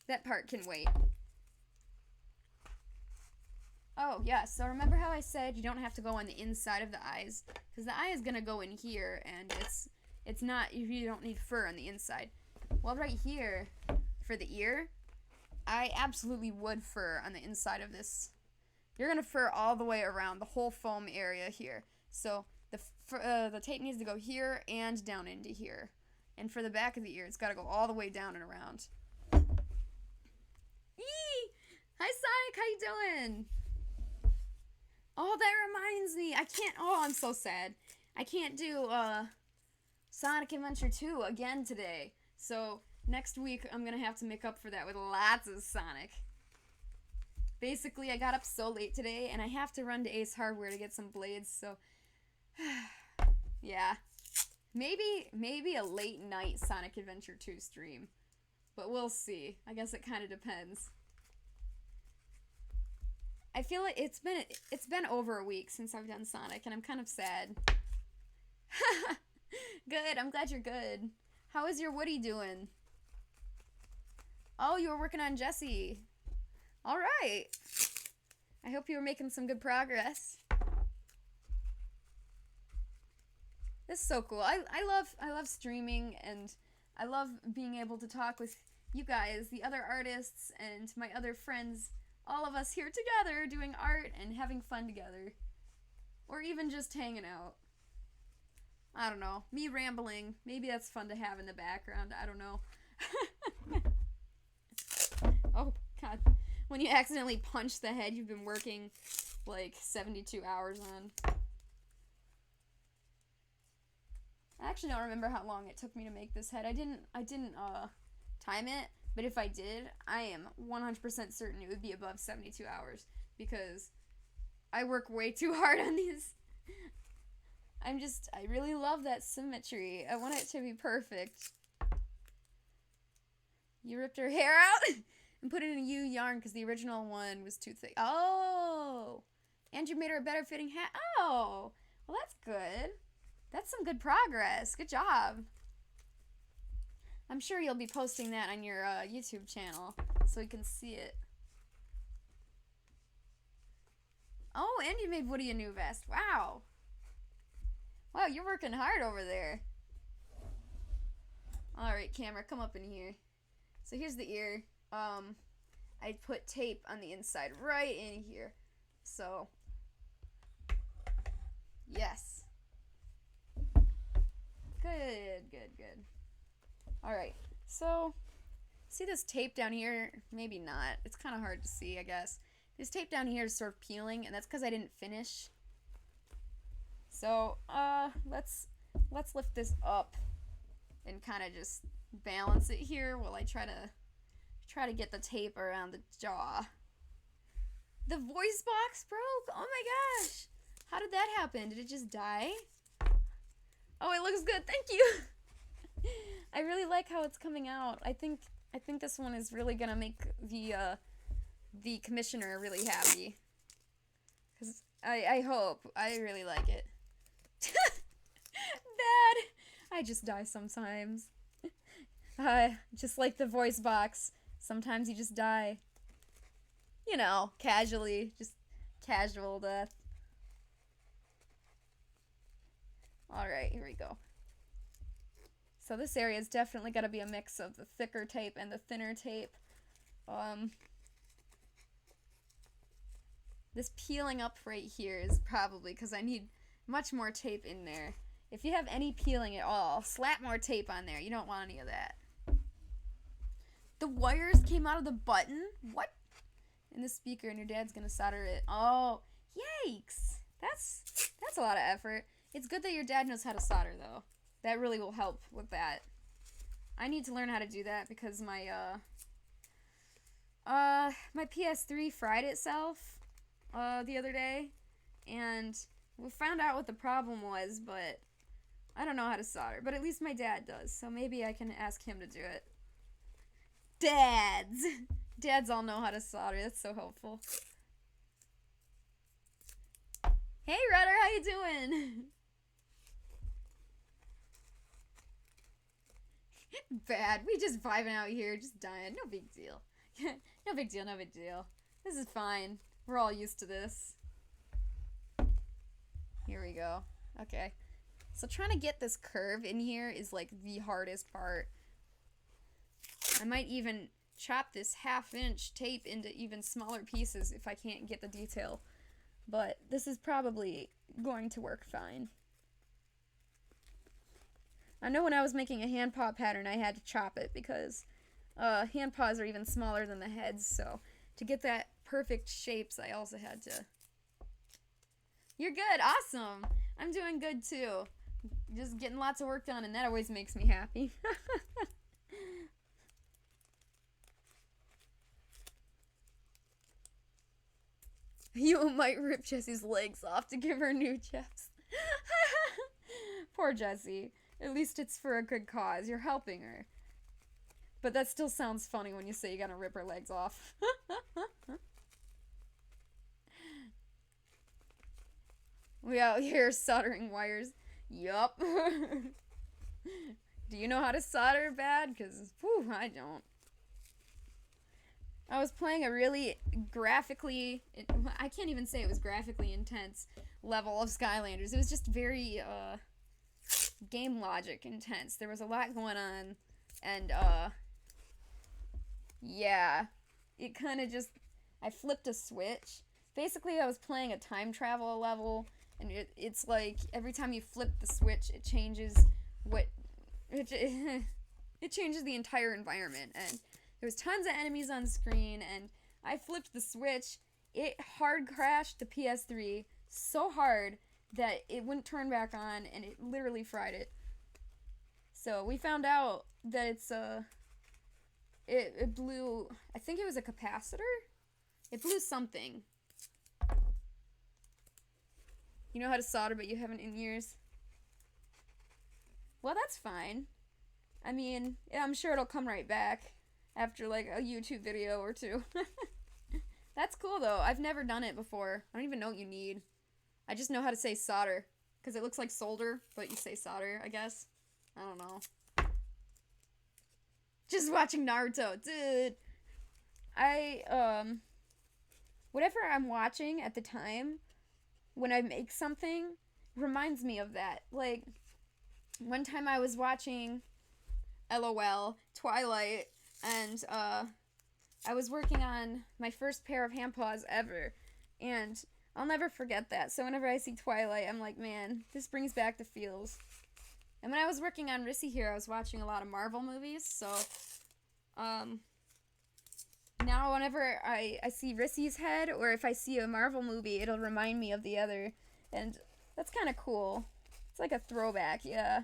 That part can wait. Oh, yeah, so remember how I said you don't have to go on the inside of the eyes? Because the eye is going to go in here, and it's not, you don't need fur on the inside. Well, right here, for the ear, I absolutely would fur on the inside of this. You're going to fur all the way around the whole foam area here. So the tape needs to go here and down into here. And for the back of the ear, it's got to go all the way down and around. Eee! Hi, Sonic, how you doing? Oh, that reminds me. I'm so sad. I can't do Sonic Adventure 2 again today. So next week, I'm going to have to make up for that with lots of Sonic. Basically, I got up so late today, and I have to run to Ace Hardware to get some blades, so yeah. Maybe a late night Sonic Adventure 2 stream. But we'll see. I guess it kind of depends. I feel like it's been over a week since I've done Sonic, and I'm kind of sad. Good, I'm glad you're good. How is your Woody doing? Oh, you were working on Jessie. Alright. I hope you were making some good progress. This is so cool. I love streaming, and I love being able to talk with you guys, the other artists, and my other friends. All of us here together doing art and having fun together. Or even just hanging out. I don't know. Me rambling. Maybe that's fun to have in the background. I don't know. Oh, God. When you accidentally punch the head you've been working like 72 hours on. I actually don't remember how long it took me to make this head. I didn't time it. But if I did, I am 100% certain it would be above 72 hours. Because I work way too hard on these. I really love that symmetry. I want it to be perfect. You ripped her hair out and put it in a U yarn because the original one was too thick. Oh! And you made her a better fitting hat. Oh! Well, that's good. That's some good progress. Good job. I'm sure you'll be posting that on your YouTube channel so we can see it. Oh, and you made Woody a new vest. Wow. Wow, you're working hard over there. Alright, camera, come up in here. So here's the ear. I put tape on the inside right in here. So, yes. Good, good, good. Alright, so, see this tape down here? Maybe not. It's kind of hard to see, I guess. This tape down here is sort of peeling, and that's because I didn't finish. So, let's lift this up and kind of just balance it here while I try to get the tape around the jaw. The voice box broke? Oh my gosh! How did that happen? Did it just die? Oh, it looks good. Thank you! I really like how it's coming out. I think this one is really gonna make the commissioner really happy. 'Cause I hope. I really like it. Dad! I just die sometimes. Just like the voice box. Sometimes you just die. You know, casually. Just casual death. Alright, here we go. So this area is definitely got to be a mix of the thicker tape and the thinner tape. This peeling up right here is probably because I need much more tape in there. If you have any peeling at all, slap more tape on there. You don't want any of that. The wires came out of the button? What? In the speaker, and your dad's gonna solder it. Oh, yikes. That's a lot of effort. It's good that your dad knows how to solder, though. That really will help with that. I need to learn how to do that because my PS3 fried itself the other day, and we found out what the problem was, but I don't know how to solder. But at least my dad does, so maybe I can ask him to do it. Dads all know how to solder. That's so helpful. Hey, Rudder, how you doing? Bad. We just vibing out here, just dying. No big deal. No big deal, no big deal. This is fine. We're all used to this. Here we go. Okay. So trying to get this curve in here is like the hardest part. I might even chop this 1/2-inch tape into even smaller pieces if I can't get the detail. But this is probably going to work fine. I know when I was making a hand paw pattern, I had to chop it because hand paws are even smaller than the heads, so to get that perfect shapes, I also had to... You're good! Awesome! I'm doing good, too. Just getting lots of work done, and that always makes me happy. You might rip Jessie's legs off to give her new chest. Poor Jessie. At least it's for a good cause. You're helping her. But that still sounds funny when you say you're gonna rip her legs off. We out here soldering wires. Yup. Do you know how to solder bad? Because, whew, I don't. I was playing a really graphically... I can't even say it was graphically intense level of Skylanders. It was just very, game logic intense. There was a lot going on, and, yeah. It kind of just... I flipped a switch. Basically, I was playing a time travel level, and it's like, every time you flip the switch, it changes what... It changes the entire environment, and there was tons of enemies on screen, and I flipped the switch. It hard crashed the PS3 so hard that it wouldn't turn back on, and it literally fried it. So we found out that it's it blew, I think it was a capacitor? It blew something. You know how to solder, but you haven't in years? Well, that's fine. I mean, yeah, I'm sure it'll come right back after, like, a YouTube video or two. That's cool, though. I've never done it before. I don't even know what you need. I just know how to say solder, because it looks like solder, but you say solder, I guess. I don't know. Just watching Naruto. Dude. Whatever I'm watching at the time, when I make something, reminds me of that. Like, one time I was watching LOL, Twilight, and, I was working on my first pair of hand paws ever, and I'll never forget that. So whenever I see Twilight, I'm like, man, this brings back the feels. And when I was working on Rissy here, I was watching a lot of Marvel movies, so, now whenever I see Rissy's head, or if I see a Marvel movie, it'll remind me of the other, and that's kind of cool. It's like a throwback, yeah.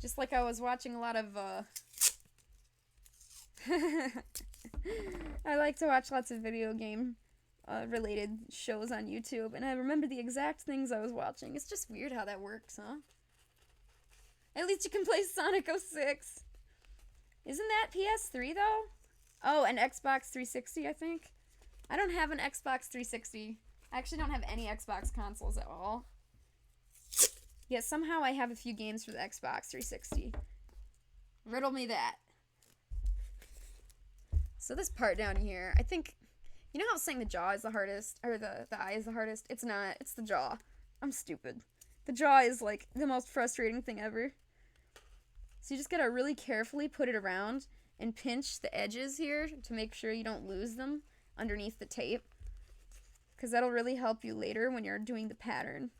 Just like I was watching a lot of, I like to watch lots of video game related shows on YouTube, and I remember the exact things I was watching. It's just weird how that works, huh? At least you can play Sonic 06. Isn't that PS3, though? Oh, and Xbox 360, I think. I don't have an Xbox 360. I actually don't have any Xbox consoles at all. Yet somehow I have a few games for the Xbox 360. Riddle me that. So this part down here, I think, you know how saying the jaw is the hardest, or the eye is the hardest? It's not, it's the jaw. I'm stupid. The jaw is, like, the most frustrating thing ever. So you just gotta really carefully put it around and pinch the edges here to make sure you don't lose them. underneath the tape, because that'll really help you later when you're doing the pattern.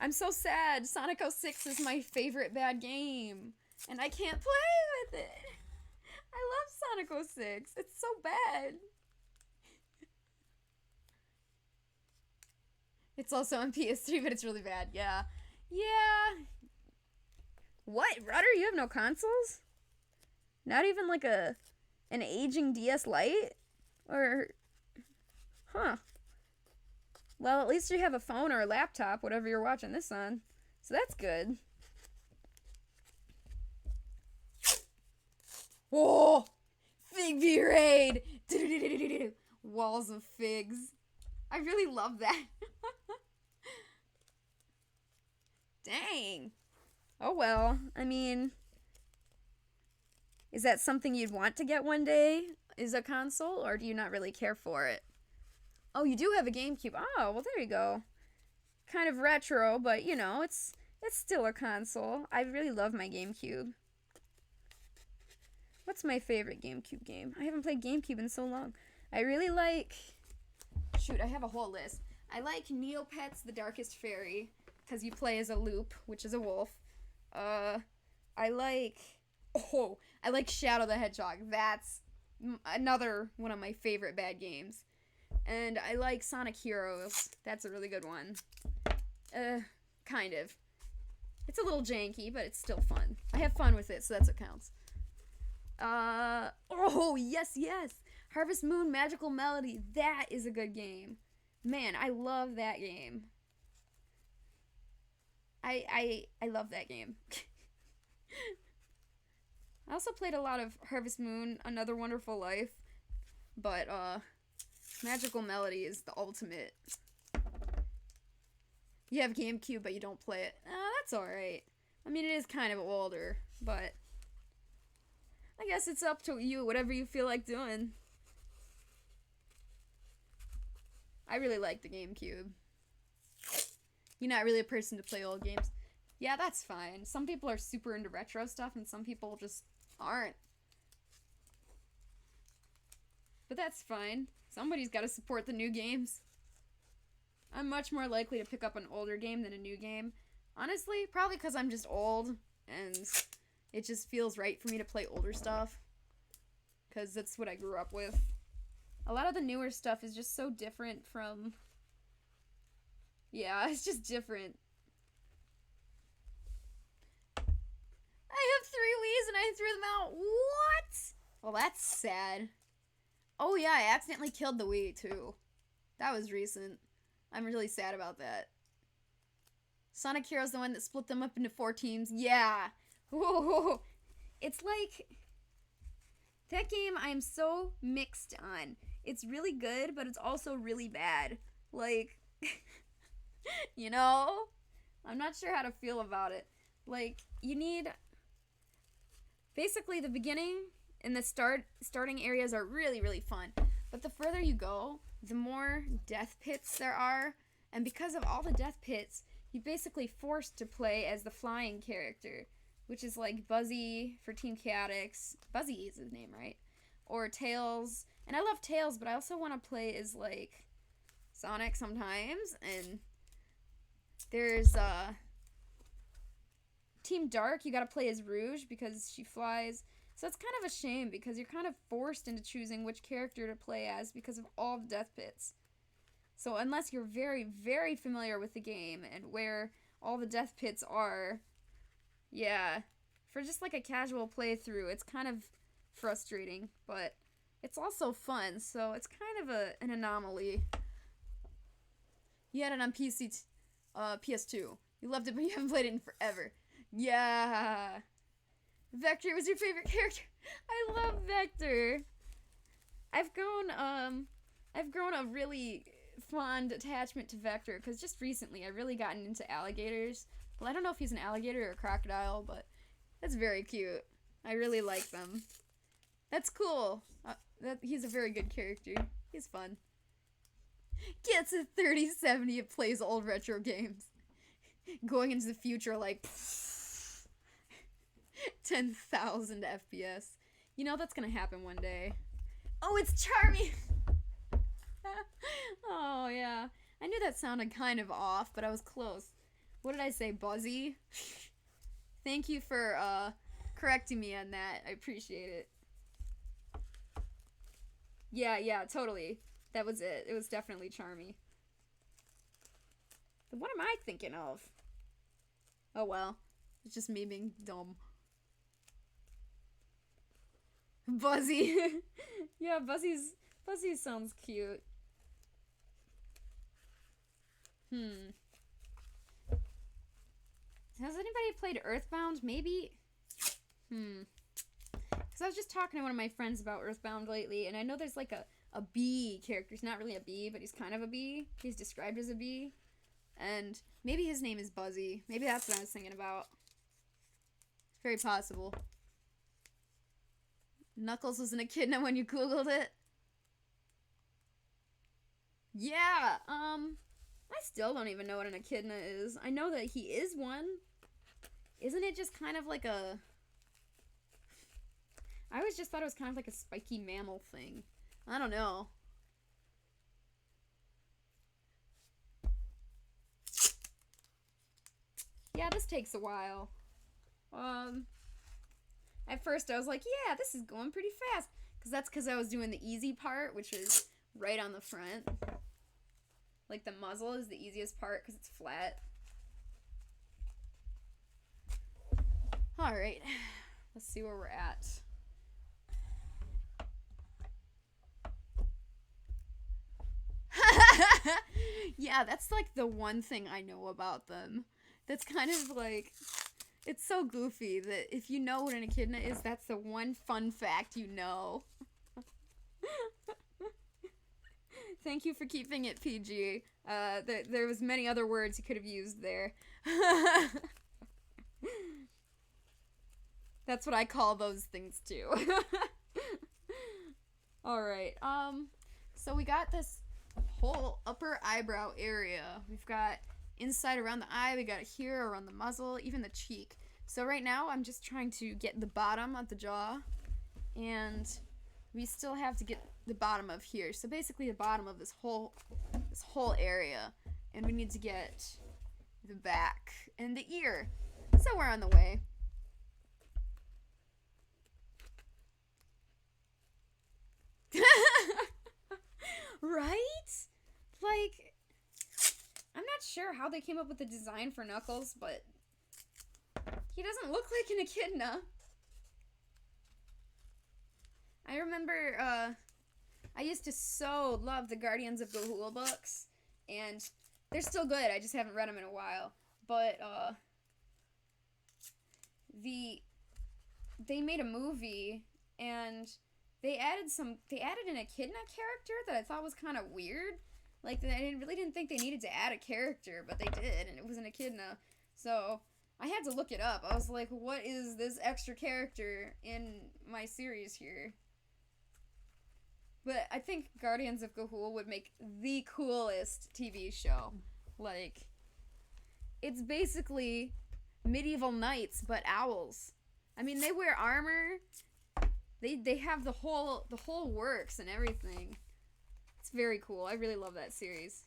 I'm so sad. Sonic 06 is my favorite bad game, and I can't play with it. I love Sonic 06. It's so bad. It's also on PS3, but it's really bad. Yeah. Yeah. What? Rudder, you have no consoles? Not even like an aging DS Lite? Or... Huh. Well, at least you have a phone or a laptop, whatever you're watching this on. So that's good. Whoa! Fig V-Raid! Walls of figs. I really love that. Dang. Oh well. I mean, is that something you'd want to get one day? Is a console? Or do you not really care for it? Oh, you do have a GameCube. Oh, well there you go. Kind of retro, but you know, it's still a console. I really love my GameCube. What's my favorite GameCube game? I haven't played GameCube in so long. I really like... Shoot, I have a whole list. I like Neopets the Darkest Fairy, because you play as a loop, which is a wolf. I like Shadow the Hedgehog. That's another one of my favorite bad games. And I like Sonic Heroes. That's a really good one. Kind of. It's a little janky, but it's still fun. I have fun with it, so that's what counts. Oh, yes. Harvest Moon Magical Melody. That is a good game. Man, I love that game. I love that game. I also played a lot of Harvest Moon, Another Wonderful Life, but Magical Melody is the ultimate. You have GameCube, but you don't play it. That's alright. I mean, it is kind of older, but I guess it's up to you, whatever you feel like doing. I really like the GameCube. You're not really a person to play old games. Yeah, that's fine. Some people are super into retro stuff, and some people just aren't. But that's fine. Somebody's got to support the new games. I'm much more likely to pick up an older game than a new game. Honestly, probably because I'm just old, and it just feels right for me to play older stuff. Because that's what I grew up with. A lot of the newer stuff is just so different from... Yeah, it's just different. I have 3 Wii's and I threw them out. What? Well, that's sad. Oh yeah, I accidentally killed the Wii too. That was recent. I'm really sad about that. Sonic Heroes the one that split them up into 4 teams. Yeah. Whoa. It's like... That game I am so mixed on. It's really good, but it's also really bad. Like... You know? I'm not sure how to feel about it. Like, you need... Basically, the beginning and the starting areas are really, really fun. But the further you go, the more death pits there are. And because of all the death pits, you're basically forced to play as the flying character. Which is like Buzzy for Team Chaotix. Buzzy is his name, right? Or Tails. And I love Tails, but I also want to play as, like, Sonic sometimes. And there's, Team Dark, you gotta play as Rouge because she flies. So it's kind of a shame because you're kind of forced into choosing which character to play as because of all the death pits. So unless you're very, very familiar with the game and where all the death pits are, yeah, for just like a casual playthrough, it's kind of frustrating, but it's also fun, so it's kind of an anomaly. You had it on PS2. You loved it, but you haven't played it in forever. Yeah. Vector was your favorite character. I love Vector. I've grown a really fond attachment to Vector because just recently I've really gotten into alligators. Well, I don't know if he's an alligator or a crocodile, but that's very cute. I really like them. That's cool. He's a very good character. He's fun. Gets a 3070 and plays old retro games. Going into the future like 10,000 FPS. You know that's gonna happen one day. Oh, it's Charmy! Oh, yeah. I knew that sounded kind of off, but I was close. What did I say, Buzzy? Thank you for, correcting me on that. I appreciate it. Yeah, totally. That was it. It was definitely Charmy. But what am I thinking of? Oh well. It's just me being dumb. Buzzy. Yeah, Buzzy sounds cute. Has anybody played Earthbound? Maybe? Because I was just talking to one of my friends about Earthbound lately, and I know there's like a bee character. He's not really a bee, but he's kind of a bee. He's described as a bee. And maybe his name is Buzzy. Maybe that's what I was thinking about. It's very possible. Knuckles was an echidna when you googled it? Yeah, I still don't even know what an echidna is. I know that he is one. Isn't it just kind of like a... I always just thought it was kind of like a spiky mammal thing. I don't know. Yeah, this takes a while. At first I was like, yeah, this is going pretty fast. Because I was doing the easy part, which is right on the front. Like, the muzzle is the easiest part because it's flat. Alright. Let's see where we're at. Yeah, that's like the one thing I know about them. That's kind of like... It's so goofy that if you know what an echidna is, that's the one fun fact you know. Thank you for keeping it PG. There was many other words you could have used there. That's what I call those things too. Alright, so we got this whole upper eyebrow area. We've got inside around the eye, we got it here around the muzzle, even the cheek. So right now I'm just trying to get the bottom of the jaw, and we still have to get the bottom of here. So basically the bottom of this whole area, and we need to get the back and the ear. So we're on the way. Right? Like, I'm not sure how they came up with the design for Knuckles, but he doesn't look like an echidna. I remember, I used to so love the Guardians of Gahul books, and they're still good, I just haven't read them in a while, but, they made a movie, and they added an echidna character that I thought was kind of weird. Like, I really didn't think they needed to add a character, but they did, and it was an echidna. So, I had to look it up. I was like, what is this extra character in my series here? But I think Guardians of Gahul would make the coolest TV show. Like, it's basically medieval knights, but owls. I mean, they wear armor. They have the whole works and everything. It's very cool. I really love that series.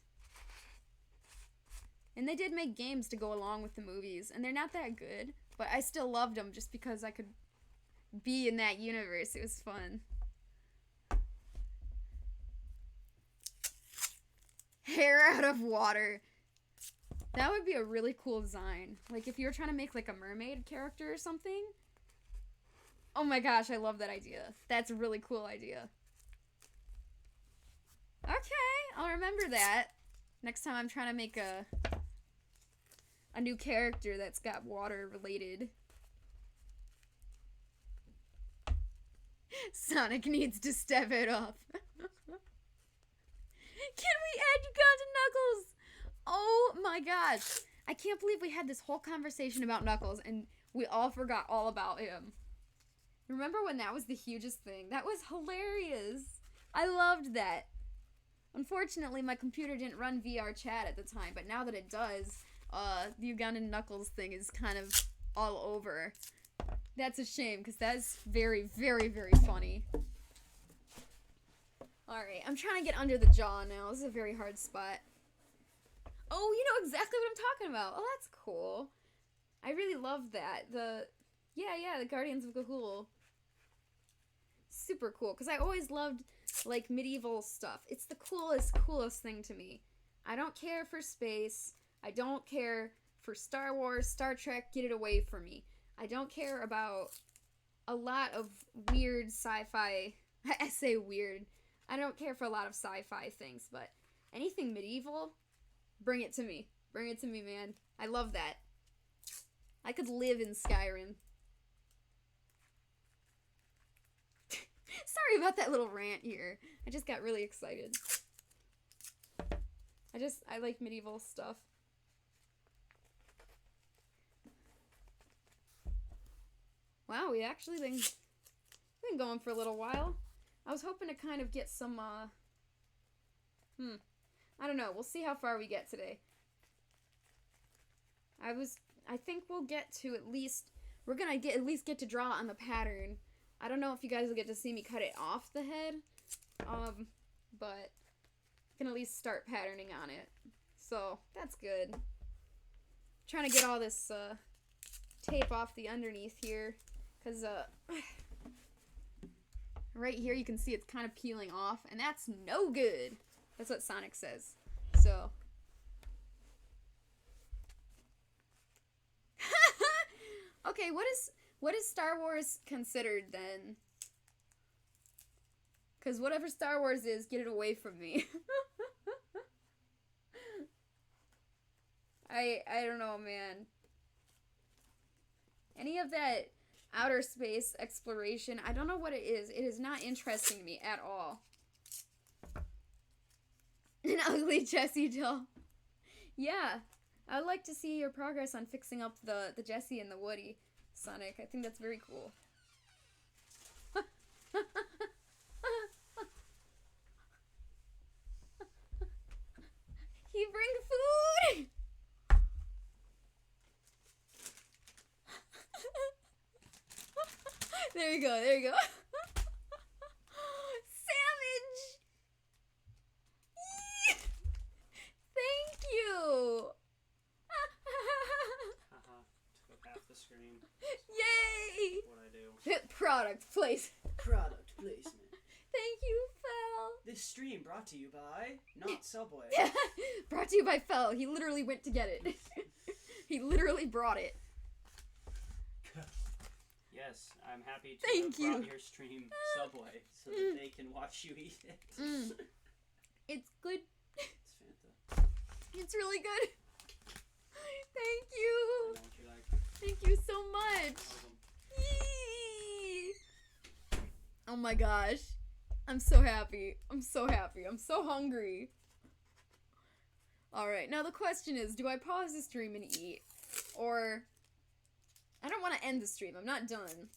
And they did make games to go along with the movies, and they're not that good, but I still loved them just because I could be in that universe. It was fun. Hair out of water. That would be a really cool design. Like, if you were trying to make, like, a mermaid character or something. Oh my gosh, I love that idea. That's a really cool idea. Okay, I'll remember that. Next time I'm trying to make a new character that's got water related. Sonic needs to step it up. Can we add Uganda Knuckles? Oh my gosh. I can't believe we had this whole conversation about Knuckles and we all forgot all about him. Remember when that was the hugest thing? That was hilarious. I loved that. Unfortunately, my computer didn't run VR chat at the time, but now that it does, the Ugandan Knuckles thing is kind of all over. That's a shame, because that's very, very, very funny. Alright, I'm trying to get under the jaw now. This is a very hard spot. Oh, you know exactly what I'm talking about. Oh, that's cool. I really love that. The Guardians of Gahul. Super cool, because I always loved, like, medieval stuff. It's the coolest thing to me. I don't care for space. I don't care for Star Wars, Star Trek, get it away from me. I don't care about a lot of weird sci-fi. I say weird. I don't care for a lot of sci-fi things, but anything medieval, bring it to me. Bring it to me, man. I love that. I could live in Skyrim. Sorry about that little rant here. I just got really excited. I like medieval stuff. Wow, we actually been going for a little while. I was hoping to kind of get some, I don't know. We'll see how far we get today. I think we'll get to at least, we're gonna at least get to draw on the pattern. I don't know if you guys will get to see me cut it off the head, but I can at least start patterning on it. So, that's good. Trying to get all this, tape off the underneath here, because, right here you can see it's kind of peeling off, and that's no good. That's what Sonic says. So. Okay, what is Star Wars considered then? Because whatever Star Wars is, get it away from me. I don't know, man. Any of that outer space exploration, I don't know what it is. It is not interesting to me at all. An ugly Jessie doll. Yeah. I'd like to see your progress on fixing up the Jessie and the Woody, Sonic. I think that's very cool. He bring food! There you go, there you go. Savage! Yee! Thank you! Took half the screen. Yay! What I do. Product place. Product placement. Thank you, Fel. This stream brought to you by not Subway. Brought to you by Fel. He literally went to get it. He literally brought it. Yes, I'm happy to Thank have brought you. your stream Subway so that they can watch you eat it. It's good. It's Fanta. It's really good. Thank I you. know what you like. Thank you so much. Awesome. Yee. Oh my gosh. I'm so happy. I'm so happy. I'm so hungry. Alright, now the question is, do I pause the stream and eat? Or, I don't want to end the stream. I'm not done.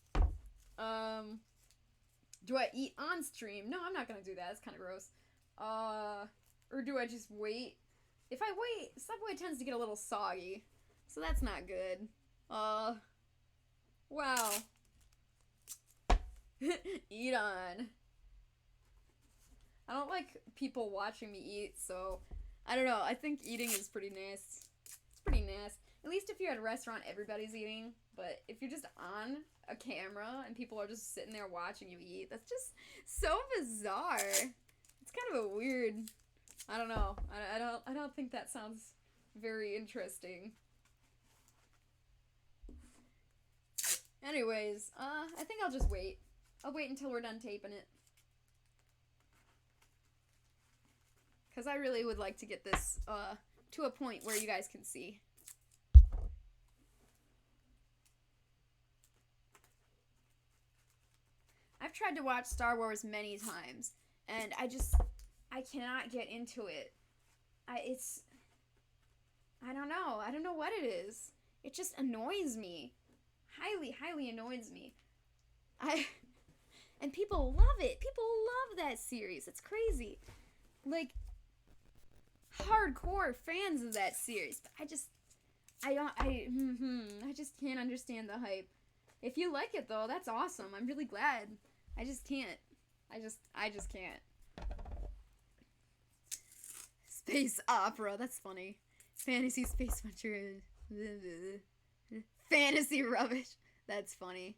Do I eat on stream? No, I'm not going to do that. It's kind of gross. Or do I just wait? If I wait, Subway tends to get a little soggy. So that's not good. Wow. Eat on. I don't like people watching me eat, so I don't know. I think eating is pretty nice. It's pretty nice. At least if you're at a restaurant, everybody's eating. But if you're just on a camera and people are just sitting there watching you eat, that's just so bizarre. It's kind of a weird. I don't know. I don't think that sounds very interesting. Anyways, I think I'll just wait. I'll wait until we're done taping it. Because I really would like to get this, to a point where you guys can see. I've tried to watch Star Wars many times, and I cannot get into it. I don't know. I don't know what it is. It just annoys me. Highly annoys me. And people love it. People love that series. It's crazy. Like, hardcore fans of that series. But I just can't understand the hype. If you like it though, that's awesome. I'm really glad. I just can't. I just can't. Space opera. That's funny. Fantasy space adventure. Fantasy rubbish. That's funny.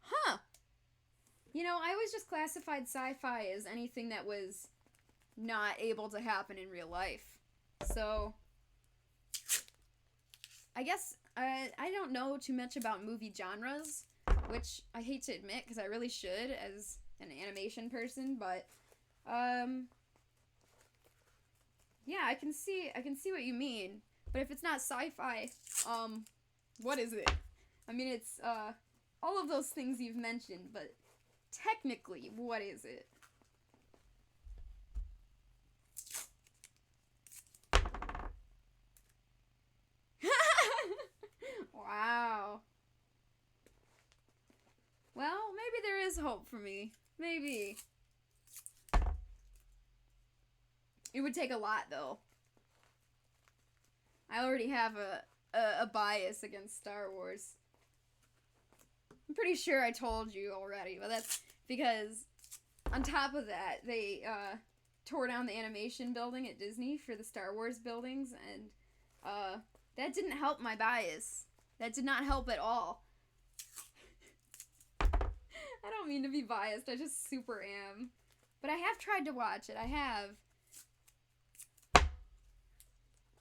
Huh. You know, I always just classified sci-fi as anything that was not able to happen in real life. So, I guess I don't know too much about movie genres, which I hate to admit because I really should as an animation person, but yeah, I can see what you mean. But if it's not sci-fi, what is it? I mean, it's all of those things you've mentioned, but technically, what is it? Wow. Well, maybe there is hope for me. Maybe. It would take a lot, though. I already have a bias against Star Wars. I'm pretty sure I told you already, but that's because on top of that, they tore down the animation building at Disney for the Star Wars buildings, and that didn't help my bias. That did not help at all. I don't mean to be biased, I just super am. But I have tried to watch it, I have.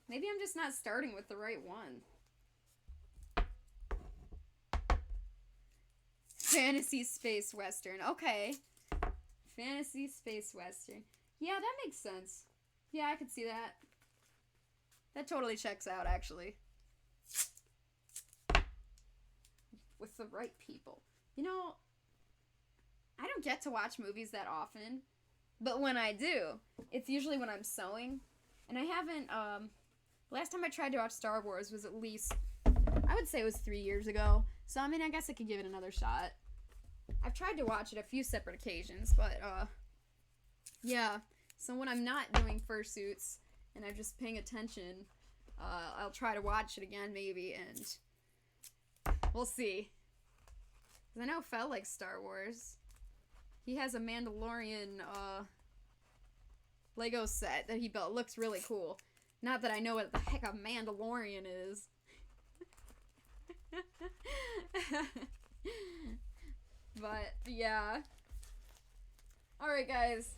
Maybe I'm just not starting with the right one. Fantasy space western. Okay. Fantasy space western. Yeah, that makes sense. Yeah, I could see that. That totally checks out, actually. With the right people. You know, I don't get to watch movies that often, but when I do, it's usually when I'm sewing. And I haven't, last time I tried to watch Star Wars was at least, I would say it was 3 years ago. So, I mean, I guess I could give it another shot. I've tried to watch it a few separate occasions, but, yeah. So when I'm not doing fursuits, and I'm just paying attention, I'll try to watch it again, maybe, and we'll see. 'Cause I know Fel likes Star Wars. He has a Mandalorian, Lego set that he built. It looks really cool. Not that I know what the heck a Mandalorian is. But, yeah. Alright, guys.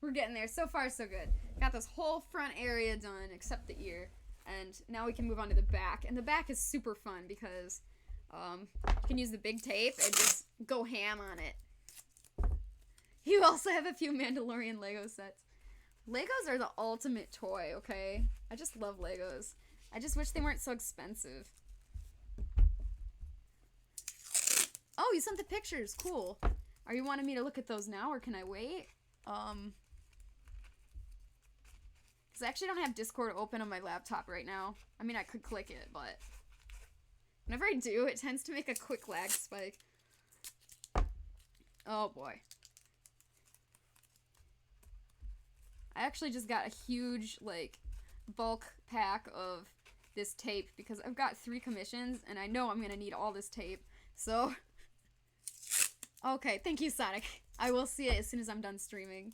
We're getting there. So far, so good. Got this whole front area done, except the ear. And now we can move on to the back. And the back is super fun because you can use the big tape and just go ham on it. You also have a few Mandalorian Lego sets. Legos are the ultimate toy, okay? I just love Legos. I just wish they weren't so expensive. Oh, you sent the pictures. Cool. Are you wanting me to look at those now, or can I wait? Because I actually don't have Discord open on my laptop right now. I mean, I could click it, but whenever I do, it tends to make a quick lag spike. Oh, boy. I actually just got a huge, like, bulk pack of this tape because I've got 3 commissions, and I know I'm gonna need all this tape, so... Okay, thank you, Sonic. I will see it as soon as I'm done streaming.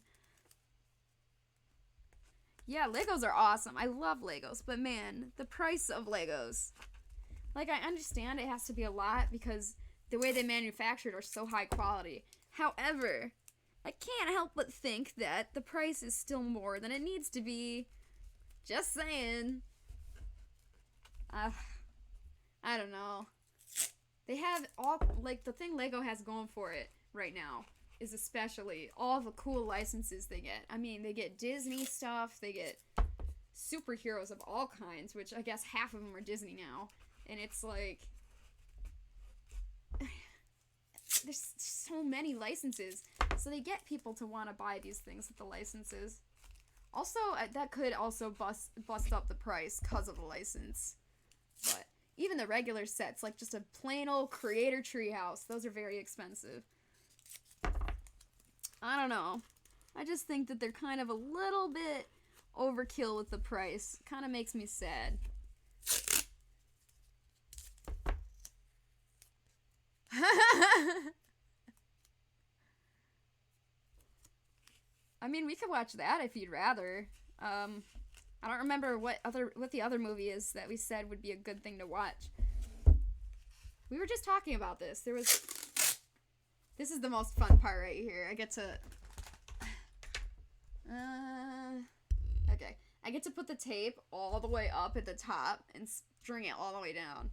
Yeah, Legos are awesome. I love Legos, but man, the price of Legos. Like, I understand it has to be a lot because the way they manufactured are so high quality. However, I can't help but think that the price is still more than it needs to be. Just saying. I don't know. They have all, like, the thing Lego has going for it right now is especially all the cool licenses they get. I mean, they get Disney stuff, they get superheroes of all kinds, which I guess half of them are Disney now. And it's like, there's so many licenses. So they get people to want to buy these things with the licenses. Also, that could also bust up the price because of the license. But even the regular sets, like just a plain old creator treehouse, those are very expensive. I don't know. I just think that they're kind of a little bit overkill with the price. Kind of makes me sad. I mean, we could watch that if you'd rather. I don't remember what the other movie is that we said would be a good thing to watch. We were just talking about this. This is the most fun part right here. I get to... okay. I get to put the tape all the way up at the top and string it all the way down.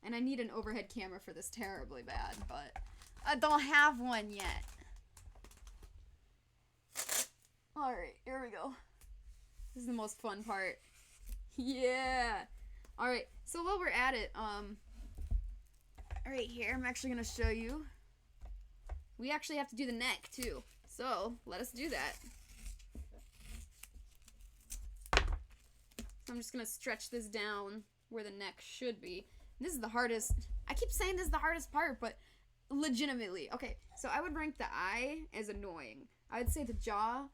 And I need an overhead camera for this terribly bad, but I don't have one yet. Alright, here we go. This is the most fun part. Yeah! Alright, so while we're at it, right here, I'm actually going to show you. We actually have to do the neck, too. So, let us do that. So I'm just going to stretch this down where the neck should be. This is the hardest. I keep saying this is the hardest part, but legitimately. Okay, so I would rank the eye as annoying. I would say the jaw,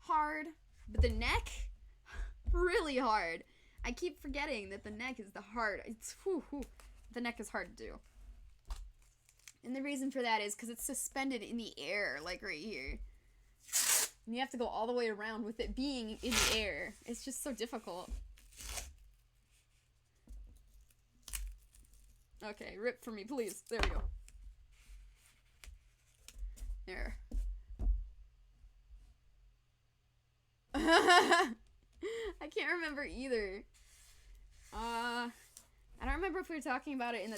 hard, but the neck, really hard. I keep forgetting that the neck is the hard. The neck is hard to do. And the reason for that is because it's suspended in the air, like right here. And you have to go all the way around with it being in the air. It's just so difficult. Okay, rip for me, please. There we go. There. I can't remember either. I don't remember if we were talking about it in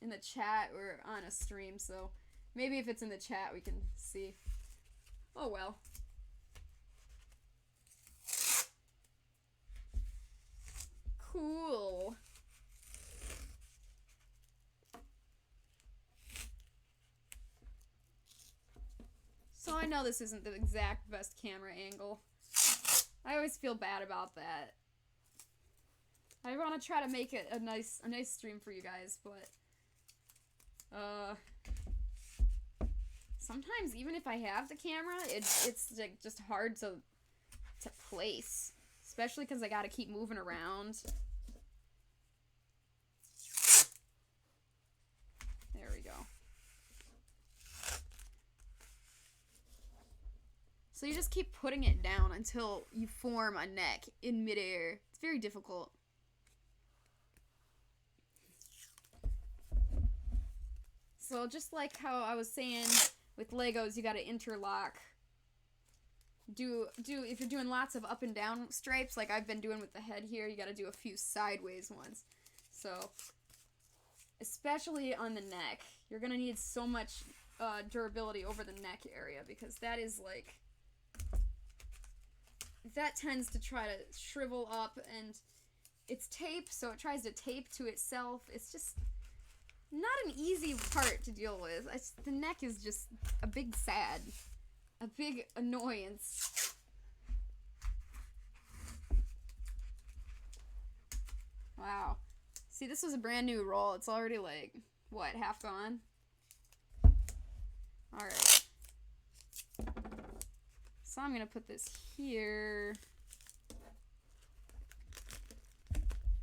the chat or on a stream, so maybe if it's in the chat we can see. Oh well. Cool. So I know this isn't the exact best camera angle. I always feel bad about that. I want to try to make it a nice stream for you guys, but sometimes even if I have the camera, it's like just hard to place, especially because I got to keep moving around. There we go. So you just keep putting it down until you form a neck in midair. It's very difficult. So just like how I was saying with Legos, you gotta interlock. If you're doing lots of up and down stripes, like I've been doing with the head here, you gotta do a few sideways ones. So, especially on the neck, you're gonna need so much durability over the neck area, because that is like... that tends to try to shrivel up, and it's tape, so it tries to tape to itself. It's just not an easy part to deal with. The neck is just a big sad, a big annoyance. Wow. See, this was a brand new roll. It's already like, what, half gone? Alright. So I'm going to put this here.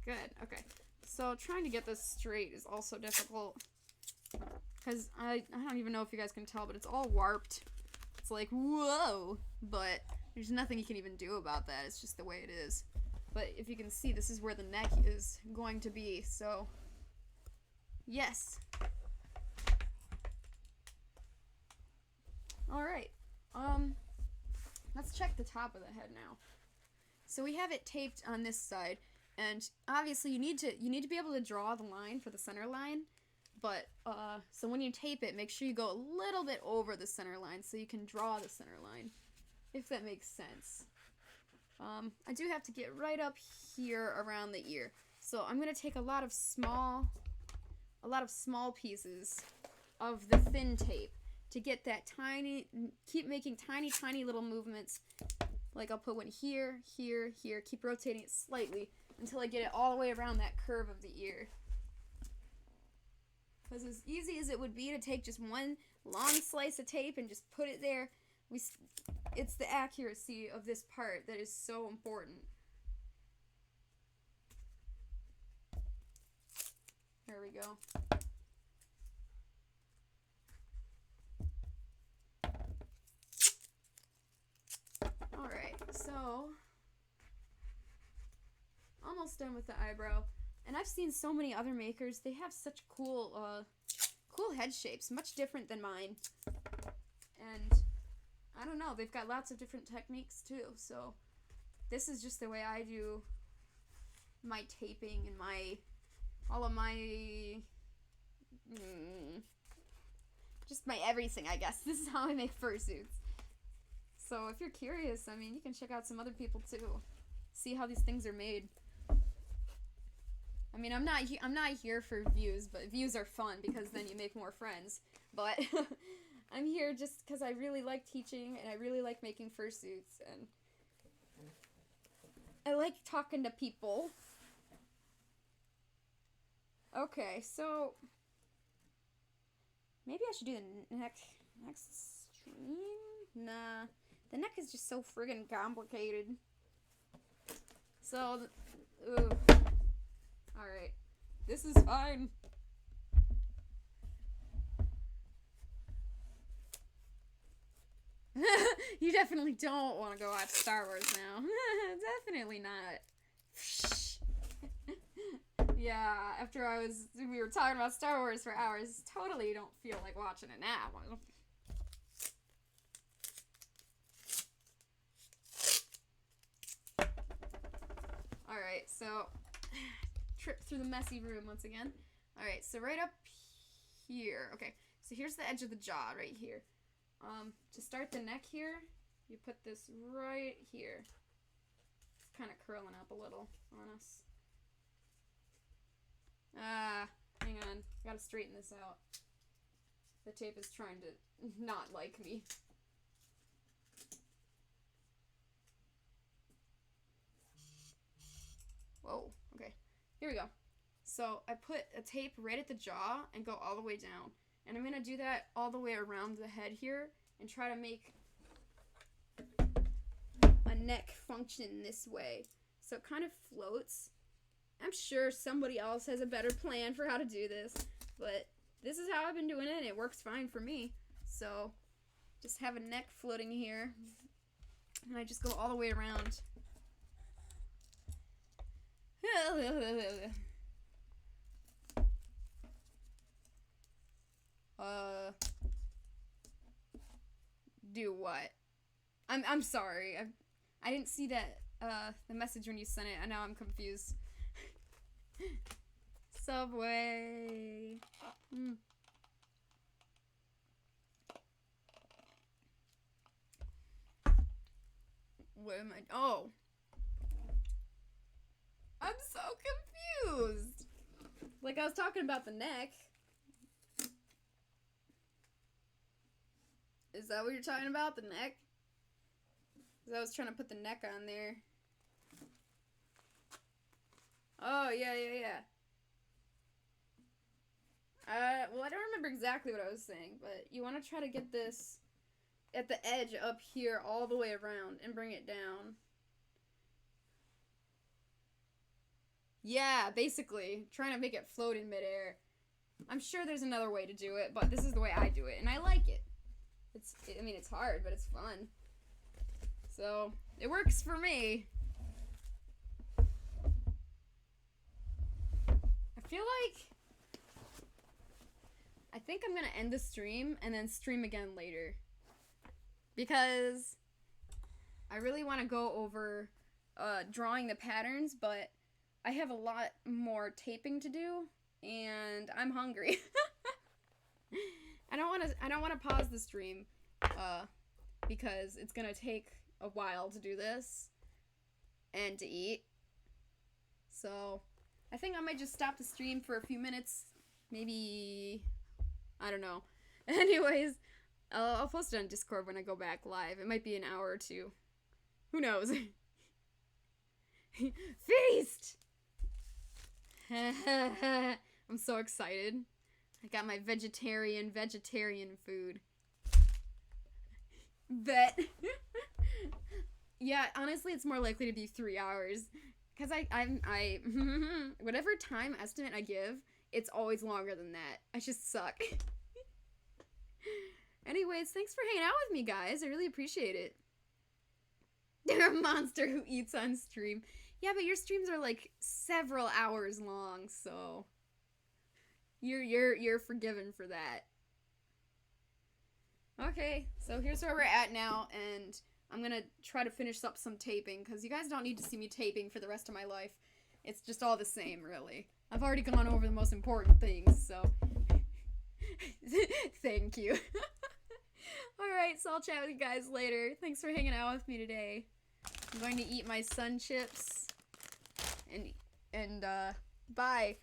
Good, okay. So trying to get this straight is also difficult. Because I don't even know if you guys can tell, but it's all warped. It's like, whoa! But there's nothing you can even do about that. It's just the way it is. But if you can see, this is where the neck is going to be, so... yes. Alright. Let's check the top of the head now. So we have it taped on this side, and obviously you need to be able to draw the line for the center line, but so when you tape it, make sure you go a little bit over the center line so you can draw the center line, if that makes sense. I do have to get right up here around the ear, so I'm gonna take a lot of small pieces of the thin tape to get that tiny, keep making tiny little movements. Like I'll put one here, here, here, keep rotating it slightly until I get it all the way around that curve of the ear. Because as easy as it would be to take just one long slice of tape and just put it there, it's the accuracy of this part that is so important. There we go. So, almost done with the eyebrow. And I've seen so many other makers. They have such cool, cool head shapes. Much different than mine. And, I don't know. They've got lots of different techniques, too. So, this is just the way I do my taping and all of my, just my everything, I guess. This is how I make fursuits. So, if you're curious, I mean, you can check out some other people, too. See how these things are made. I mean, I'm not here for views, but views are fun because then you make more friends. But I'm here just because I really like teaching and I really like making fursuits and I like talking to people. Okay, so maybe I should do the next stream? Nah, the neck is just so friggin' complicated. So, alright, this is fine. You definitely don't want to go watch Star Wars now. Definitely not. Yeah, after we were talking about Star Wars for hours, totally don't feel like watching it now. Alright, so trip through the messy room once again. Alright, so right up here. Okay, so here's the edge of the jaw right here. To start the neck here, you put this right here. It's kind of curling up a little on us. Hang on. Gotta straighten this out. The tape is trying to not like me. Whoa, okay. Here we go. So I put a tape right at the jaw and go all the way down. And I'm going to do that all the way around the head here and try to make a neck function this way. So it kind of floats. I'm sure somebody else has a better plan for how to do this, but this is how I've been doing it and it works fine for me. So just have a neck floating here and I just go all the way around. Do what? I'm sorry. I didn't see that the message when you sent it. I know I'm confused. Subway. What am I? Oh. I'm so confused. Like I was talking about the neck. Is that what you're talking about? The neck? Because I was trying to put the neck on there. Oh, yeah. Well, I don't remember exactly what I was saying, but you want to try to get this at the edge up here all the way around and bring it down. Yeah, basically. Trying to make it float in midair. I'm sure there's another way to do it, but this is the way I do it, and I like it. I mean, it's hard, but it's fun. So, it works for me. I think I'm gonna end the stream and then stream again later. Because I really want to go over drawing the patterns, but I have a lot more taping to do, and I'm hungry. I don't want to pause the stream because it's gonna take a while to do this and to eat. So I think I might just stop the stream for a few minutes. Maybe, I don't know. Anyways, I'll post it on Discord when I go back live. It might be an hour or two. Who knows? Feast! I'm so excited. I got my vegetarian food. Bet. Yeah, honestly, it's more likely to be 3 hours. Because I whatever time estimate I give, it's always longer than that. I just suck. Anyways, thanks for hanging out with me, guys. I really appreciate it. They're a monster who eats on stream. Yeah, but your streams are like several hours long, so you're forgiven for that. Okay, so here's where we're at now, and I'm gonna try to finish up some taping, because you guys don't need to see me taping for the rest of my life. It's just all the same, really. I've already gone over the most important things, so thank you. Alright, so I'll chat with you guys later. Thanks for hanging out with me today. I'm going to eat my sun chips, and bye.